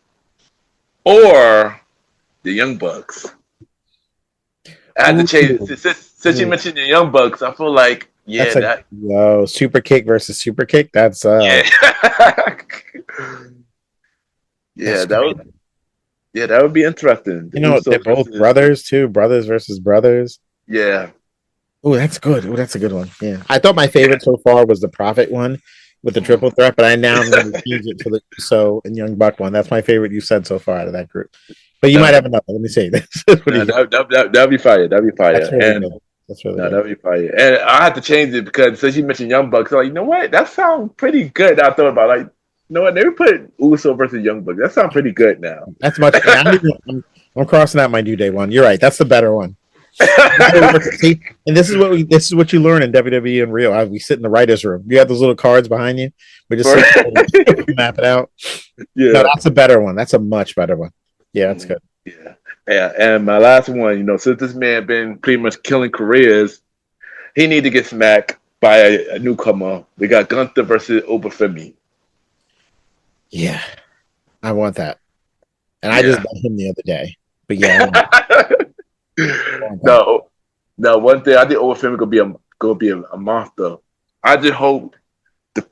[SPEAKER 1] or the Young Bucks. I had to change since you mentioned the Young Bucks. I feel like
[SPEAKER 3] super kick versus super kick. That's
[SPEAKER 1] yeah. That would be interesting.
[SPEAKER 3] They're both brothers too. Brothers versus brothers.
[SPEAKER 1] Yeah.
[SPEAKER 3] Oh, that's good. Oh, that's a good one. Yeah. I thought my favorite so far was the Prophet one with the triple threat, but I now am going to change it to the and Young Buck one. That's my favorite you said so far out of that group. But you might have another. Let me see.
[SPEAKER 1] That'd be fire. That'd be fire.
[SPEAKER 3] That's really
[SPEAKER 1] that'd be fire. And I had to change it because since you mentioned Young Bucks, I'm like, you know what? That sounds pretty good. I thought about you know what? They put Uso versus Young Bucks. That sounds pretty good now.
[SPEAKER 3] That's much. I'm crossing out my New Day one. You're right. That's the better one. See, and this is what you learn in WWE and Real. We sit in the writers' room. You have those little cards behind you. We just map it out.
[SPEAKER 1] Yeah,
[SPEAKER 3] no, that's a better one. That's a much better one. Yeah, that's good.
[SPEAKER 1] Yeah. And my last one, since this man been pretty much killing careers, he need to get smacked by a newcomer. We got Gunther versus Obafemi.
[SPEAKER 3] Yeah, I want that, and I just met him the other day. But yeah.
[SPEAKER 1] No. One thing I think Obafemi gonna be a monster. I just hope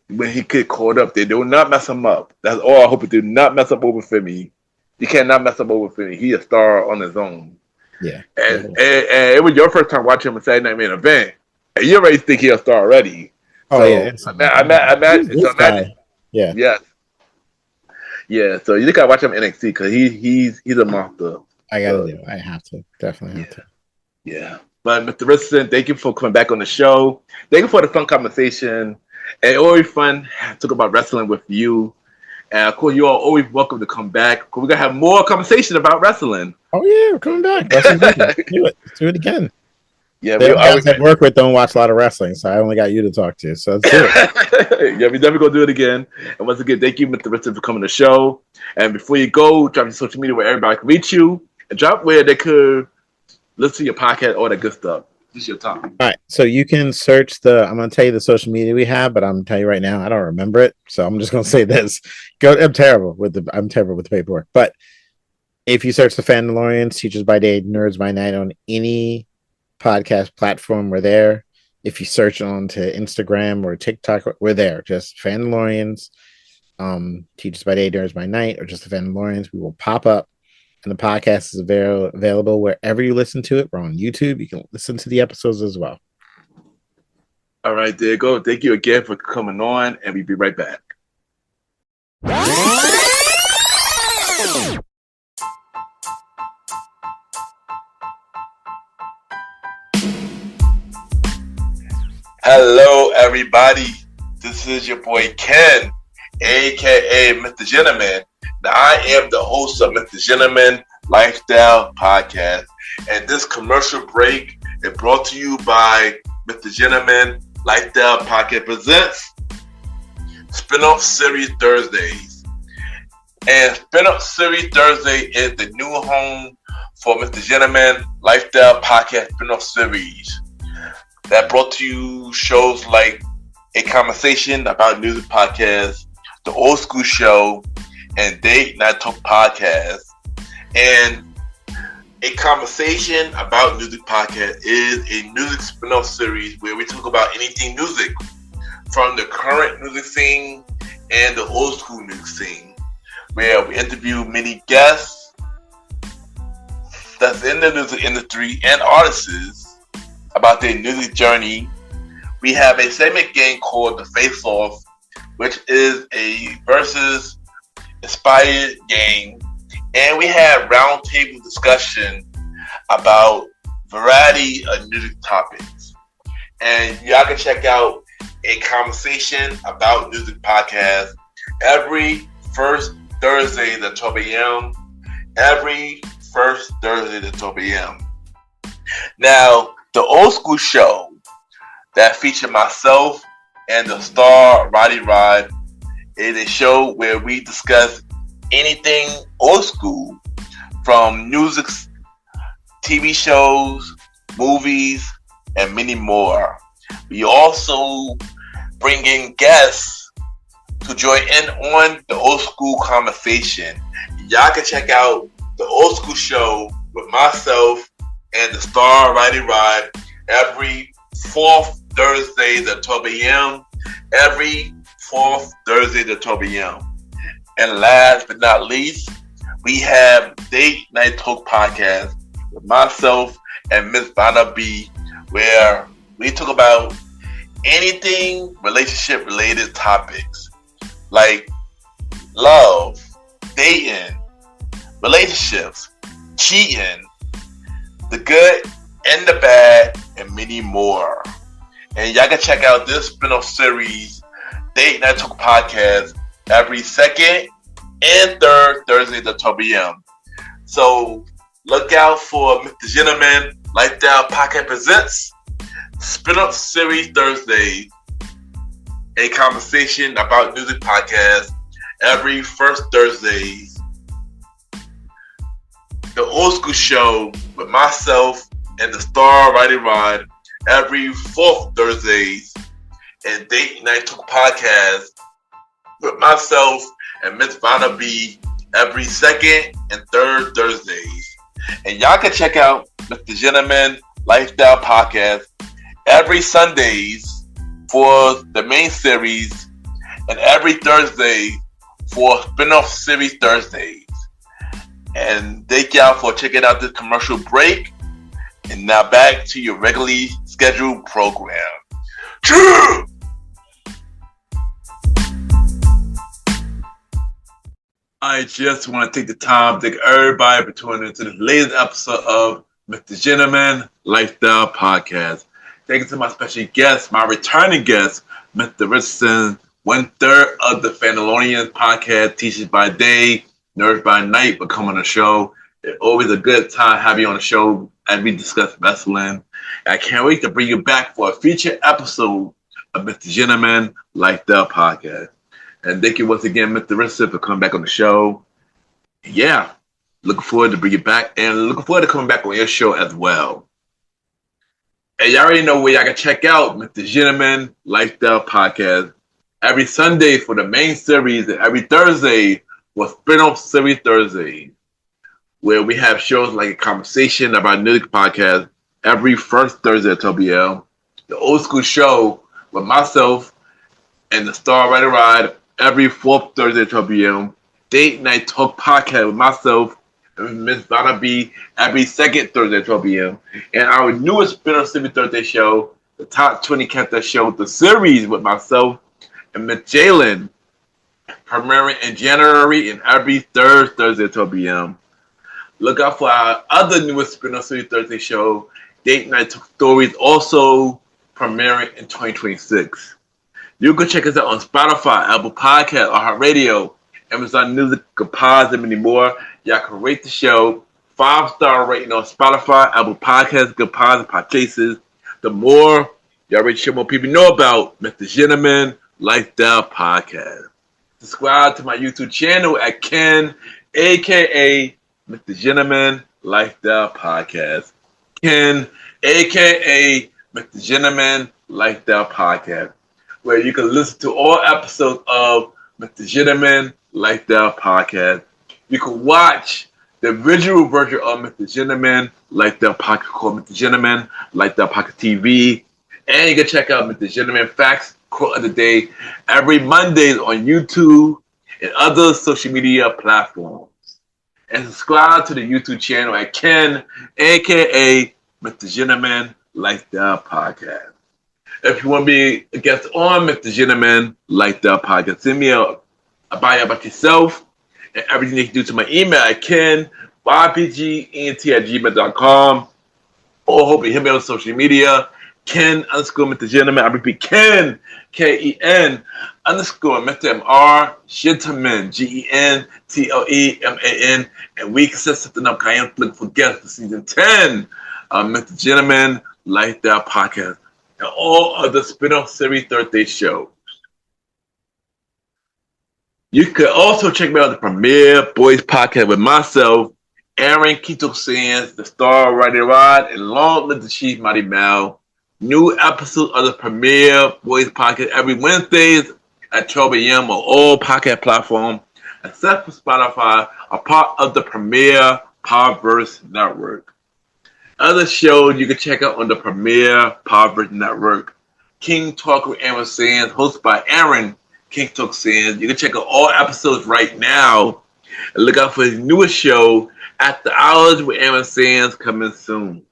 [SPEAKER 1] when he get caught up, they do not mess him up. That's all I hope. They do not mess up Obafemi. You cannot mess up Obafemi. He's a star on his own.
[SPEAKER 3] Yeah.
[SPEAKER 1] And it was your first time watching him on Saturday Night Main Event, and you already think he's a star already.
[SPEAKER 3] Oh
[SPEAKER 1] so,
[SPEAKER 3] yeah.
[SPEAKER 1] I imagine.
[SPEAKER 3] Yeah.
[SPEAKER 1] Yes. Yeah. So you gotta watch him NXT because he's a monster.
[SPEAKER 3] I gotta do it. I have to. Definitely have to.
[SPEAKER 1] Yeah. But Mr. Richardson, thank you for coming back on the show. Thank you for the fun conversation. And always fun to talk about wrestling with you. And of course, you are always welcome to come back. We're going to have more conversation about wrestling.
[SPEAKER 3] Oh, yeah, we're coming back. Let's do it. Let's do it again.
[SPEAKER 1] Yeah,
[SPEAKER 3] the guys I work with don't watch a lot of wrestling, so I only got you to talk to. So let's do it.
[SPEAKER 1] Yeah, we're never going to do it again. And once again, thank you, Mr. Richardson, for coming to the show. And before you go, drop your social media where everybody can reach you. And drop where they could listen to your podcast, all that good stuff. This is your time.
[SPEAKER 3] All right, so you can search I'm going to tell you the social media we have, but I'm going to tell you right now, I don't remember it, so I'm just going to say this. I'm terrible with the paperwork, but if you search the Fandalorians, Teachers by Day, Nerds by Night on any podcast platform, we're there. If you search onto Instagram or TikTok, we're there. Just Fandalorians, Teachers by Day, Nerds by Night, or just the Fandalorians. We will pop up. And the podcast is available wherever you listen to it. We're on YouTube. You can listen to the episodes as well.
[SPEAKER 1] All right, there you go. Thank you again for coming on, and we'll be right back. Hello, everybody. This is your boy Ken, a.k.a. Mr. Gentleman. Now, I am the host of Mr. Gentleman Lifestyle Podcast, and this commercial break is brought to you by Mr. Gentleman Lifestyle Podcast presents Spin-off Series Thursdays. And Spin-off Series Thursday is the new home for Mr. Gentleman Lifestyle Podcast Spin-off Series that brought to you shows like A Conversation About Music Podcast, The Old School Show, and Date Night Talk Podcast. And A Conversation About Music Podcast is a music spin-off series where we talk about anything music, from the current music scene and the old school music scene, where we interview many guests that's in the music industry and artists about their music journey. We have a segment game called The Face Off, which is a versus inspired game, and we have roundtable discussion about variety of music topics. And y'all can check out A Conversation About Music Podcast every first Thursday at 12 a.m. Every first Thursday at 12 a.m. Now, the Old School Show that featured myself and the star Roddy Rod is a show where we discuss anything old school, from music, TV shows, movies, and many more. We also bring in guests to join in on the old school conversation. Y'all can check out the Old School Show with myself and the star Roddy Rod every fourth Thursday at 12 a.m. Every fourth Thursday at 12 a.m. And last but not least, we have Date Night Talk Podcast with myself and Miss Vanna B, where we talk about anything relationship related topics like love, dating, relationships, cheating, the good and the bad, and many more. And y'all can check out this spin-off series, Date Night Talk Podcast, every second and third Thursday at 12 p.m. So look out for Mr. Gentleman Lifestyle Podcast presents Spin-off Series Thursday, A Conversation About Music Podcast every first Thursday. The Old School Show with myself and the star Roddy Rod every fourth Thursdays, and Date Night Talk Podcast with myself and Miss Vanna B every second and third Thursdays. And y'all can check out Mr. Gentleman Lifestyle Podcast every Sundays for the main series and every Thursday for spin-off series Thursdays. And thank y'all for checking out this commercial break. And now back to your regularly scheduled program. True! I just want to take the time to thank everybody for tuning into this latest episode of Mr. Gentleman Lifestyle Podcast. Thank you to my special guest, my returning guest, Mr. Richardson, 1/3 of the Fandalorians podcast, Teachers by Day, Nerds by Night, will come on the show. It's always a good time having you on the show as we discuss wrestling. I can't wait to bring you back for a feature episode of Mr. Gentleman Like the Podcast. And thank you once again, Mr. Richardson, for coming back on the show. Yeah, looking forward to bring you back and looking forward to coming back on your show as well. And you already know where y'all can check out Mr. Gentleman Lifestyle Podcast every Sunday for the main series and every Thursday for spin-off series Thursday, where we have shows like a conversation about music podcast every first Thursday at 12 p.m. The old school show with myself and the Star Rider Ride every fourth Thursday at 12 p.m. Date Night Talk podcast with myself and Miss Vanna B every second Thursday at 12 p.m. And our newest spin-off series Thursday show, the Top 20 Countdown Show, the series with myself and Miss Jalen, premiering in January and every third Thursday at 12 p.m. Look out for our other newest spin-off series Thursday show, Date Night Talk Stories, also premiering in 2026. You can check us out on Spotify, Apple Podcasts, iHeartRadio, Amazon Music, Kapaz, and many more. Y'all can rate the show 5-star rating on Spotify, Apple Podcasts, Kapaz, and Podcasts. The more y'all rate the show, more people know about Mr. Gentleman Lifestyle Podcast. Subscribe to my YouTube channel at Ken, a.k.a. Mr. Gentleman Lifestyle Podcast. Ken, a.k.a. Mr. Gentleman Lifestyle Podcast, where you can listen to all episodes of Mr. Gentleman Lifestyle Podcast. You can watch the original version of Mr. Gentleman Lifestyle Podcast called Mr. Gentleman Lifestyle Podcast TV. And you can check out Mr. Gentleman Facts Quote of the Day every Mondays on YouTube and other social media platforms. And subscribe to the YouTube channel at Ken, a.k.a. Mr. Gentleman Lifestyle Podcast. If you want to be a guest on Mr. Gentleman Lifestyle Podcast, send me a bio about yourself and everything you can do to my email at ken.ypgent@gmail.com, or hope you hit me on social media, Ken_Mr. Gentleman. I repeat, Ken, Ken _Mr. MR Gentleman, GENTLEMAN, and we can set something up. I am looking for guests for season 10 of Mr. Gentleman Lifestyle Podcast and all other spin-off series Thursday shows. You could also check me out the Premier Boys Podcast with myself, Aaron Keto Sands, the Star Rider Rod, and Long Live the Chief Mighty Mal. New episodes of the Premier Boys Podcast every Wednesdays at 12 a.m. on all podcast platforms, except for Spotify, a part of the Premier Powerverse Network. Other shows you can check out on the Premier Powerverse Network: King Talk with Aaron Sands, hosted by Aaron King Talk Sands. You can check out all episodes right now and look out for his newest show, At the Hours with Aaron Sands, coming soon.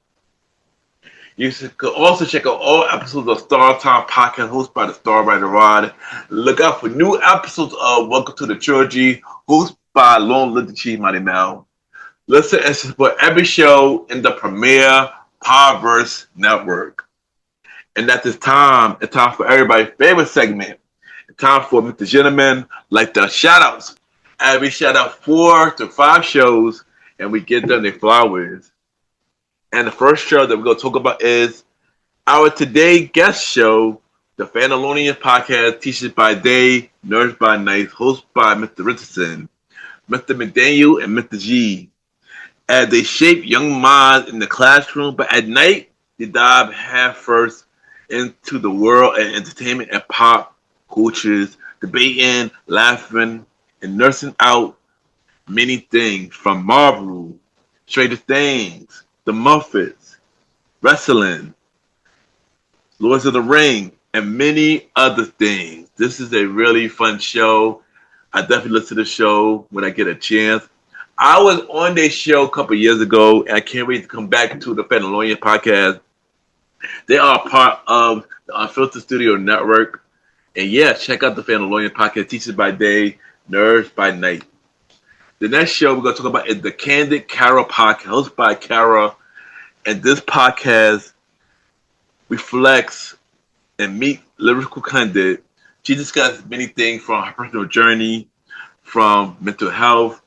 [SPEAKER 1] You could also check out all episodes of Star Time Podcast hosted by the Star Rider Rod. Look out for new episodes of Welcome to the Trilogy hosted by Long Live the Chief Mighty Mal. Listen and support every show in the Premier Powerverse Network. And at this time, it's time for everybody's favorite segment. It's time for Mr. Gentleman like the shout-outs. And we shout out 4 to 5 shows and we give them their flowers. And the first show that we're going to talk about is our today guest show, the Fandalorians Podcast, Teachers by Day, Nerds by Night, hosted by Mr. Richardson, Mr. McDaniel, and Mr. G. As they shape young minds in the classroom, but at night, they dive head first into the world of entertainment and pop cultures, debating, laughing, and nursing out many things from Marvel, Stranger Things, The Muppets, wrestling, Lords of the Ring, and many other things. This is a really fun show. I definitely listen to the show when I get a chance. I was on their show a couple years ago, and I can't wait to come back to the Fandalorian Podcast. They are part of the Unfiltered Studio Network. And yeah, check out the Fandalorian Podcast, Teachers by Day, Nerds by Night. The next show we're going to talk about is the Candid Cara Podcast, hosted by Cara. And this podcast reflects and meet lyrical candid She discussed many things from her personal journey, from mental health,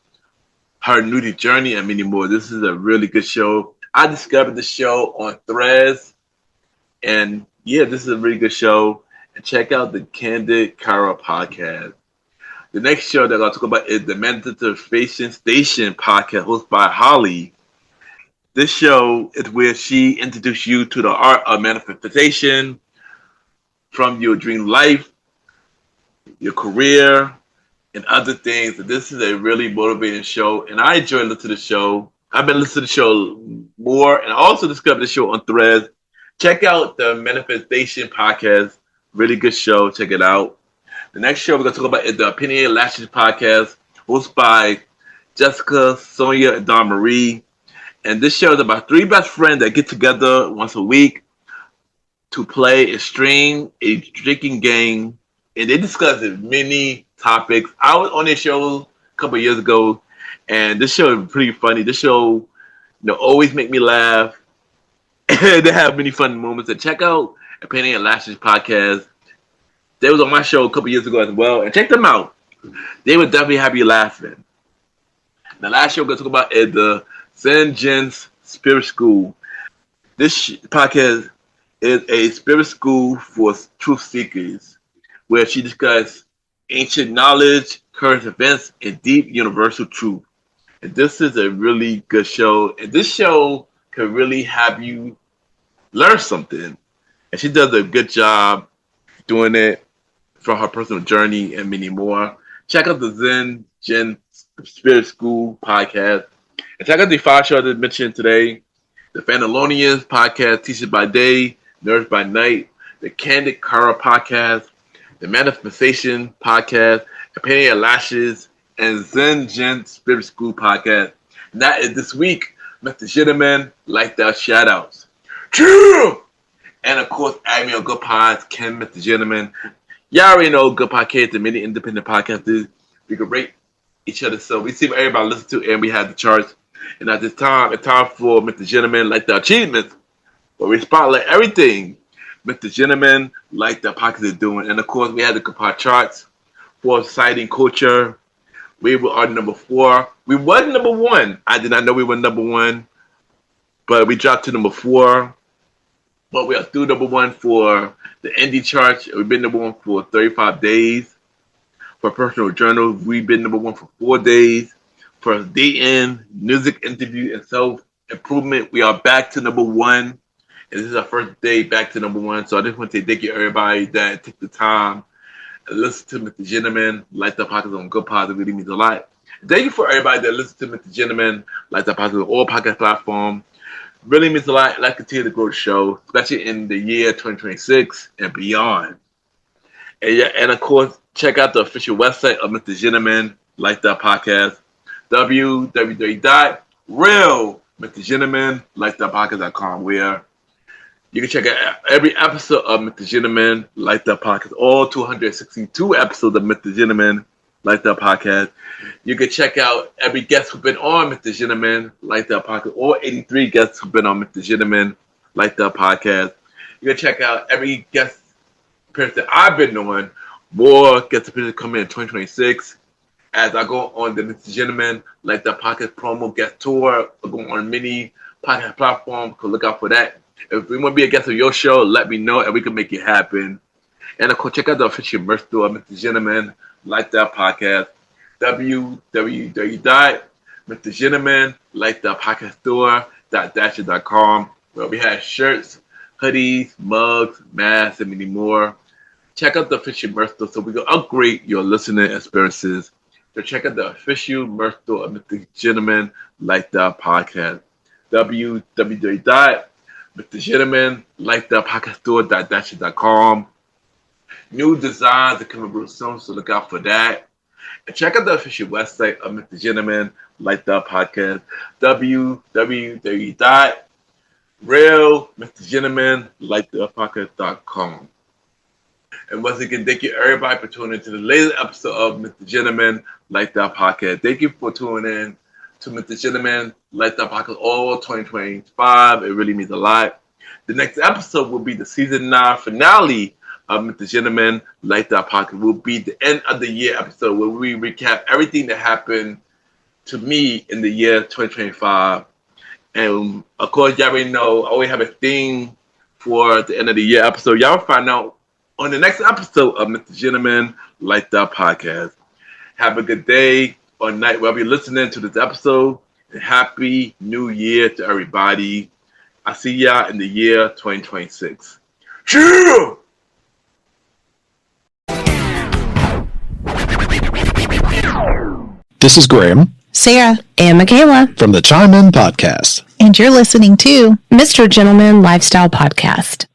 [SPEAKER 1] her nudie journey, and many more. This is a really good show. I discovered the show on Threads, and yeah, this is a really good show. And check out the Candid Cara podcast. The next show that I'm going to talk about is the Manifestation Station podcast hosted by Holly. This show is where she introduces you to the art of manifestation from your dream life, your career, and other things. This is a really motivating show, and I enjoy listening to the show. I've been listening to the show more, and I also discovered the show on Threads. Check out the Manifestation podcast. Really good show. Check it out. The next show we're going to talk about is the Opinionated Lashes podcast, hosted by Jessica, Sonia, and Dawn Marie. And this show is about three best friends that get together once a week to play a drinking game, and they discuss many topics. I was on this show a couple of years ago, and this show is pretty funny. This show, always make me laugh, and they have many fun moments. And check out Opinion and Lashes podcast. They was on my show a couple of years ago as well, and check them out. They would definitely have you laughing. The last show we're going to talk about is the Zen Jen's Spirit School. This podcast is a spirit school for truth seekers, where she discusses ancient knowledge, current events, and deep universal truth. And this is a really good show. And this show can really have you learn something. And she does a good job doing it from her personal journey and many more. Check out the Zen Jen Spirit School podcast. And check out the 5 shows I mentioned today. The Fandalorians podcast, Teachers by Day, Nerds by Night. The Candid Cara podcast. The Manifestation podcast. Opinion Lashes. And Zen Jen Spirit School podcast. And that is this week. Mr. Gentleman, like that shout outs. True! And of course, add me on Good Pods, Ken, Mr. Gentleman. Y'all already know Good Podcast and many independent podcasters. We can rate each other. So we see what everybody listens to, and we have the charts. And at this time, it's time for Mr. Gentleman, like the achievements. But we spotlight everything Mr. Gentleman, like the podcast is doing. And of course, we had the Good Pod charts for Society Culture. We were number 4. We was number 1. I did not know we were number 1. But we dropped to number 4. But we are through number 1 for the indie charts. We've been number 1 for 35 days. For personal journal, we've been number 1 for 4 days. For DN, music interview, and self-improvement, we are back to number 1. And this is our first day back to number 1. So I just want to say thank you everybody that took the time and listen to Mr. Gentleman, like the podcast on Good Pod. It really means a lot. Thank you for everybody that listens to Mr. Gentleman, like the podcast on all podcast platforms. Really means a lot. I'd like to continue to grow the show, especially in the year 2026 and beyond. And of course, check out the official website of Mr. Gentleman, like that podcast, www.realmrgentlemanlikethatpodcast.com, where you can check out every episode of Mr. Gentleman, like that podcast, all 262 episodes of Mr. Gentleman, like that podcast. You can check out every guest who's been on Mr. Gentleman, like that podcast, all 83 guests who've been on Mr. Gentleman, like that podcast. You can check out every guest appearance that I've been on. More guest appearances coming in 2026. As I go on the Mr. Gentleman, like that podcast promo guest tour, I go on many podcast platforms. So look out for that. If you want to be a guest of your show, let me know and we can make it happen. And of course, check out the official merch store of Mr. Gentleman, like that podcast, www.mrgentlemanlikethatpodcaststore.dasher.com, where we have shirts, hoodies, mugs, masks, and many more. Check out the official merch store so we can upgrade your listening experiences. So check out the official merch store of Mr. Gentleman, like that podcast, www.mrgentlemanlikethatpodcaststore.dasher.com. New designs are coming real soon, so look out for that. And check out the official website of Mr. Gentleman, like that podcast, www.realmrgentlemanlikethatpodcast.com. And once again, thank you everybody for tuning in to the latest episode of Mr. Gentleman, like that podcast. Thank you for tuning in to Mr. Gentleman, like that podcast all 2025. It really means a lot. The next episode will be the season 9 finale of Mr. Gentleman Lifestyle Podcast will be the end of the year episode where we recap everything that happened to me in the year 2025. And of course, y'all already know I always have a theme for the end of the year episode. Y'all will find out on the next episode of Mr. Gentleman Lifestyle Podcast. Have a good day or night wherever you're listening to this episode. And happy New Year to everybody. I see y'all in the year 2026. Cheers!
[SPEAKER 4] This is Graham,
[SPEAKER 5] Sarah, and Michaela
[SPEAKER 4] from the Chime In Podcast.
[SPEAKER 5] and you're listening to Mr. Gentleman Lifestyle Podcast.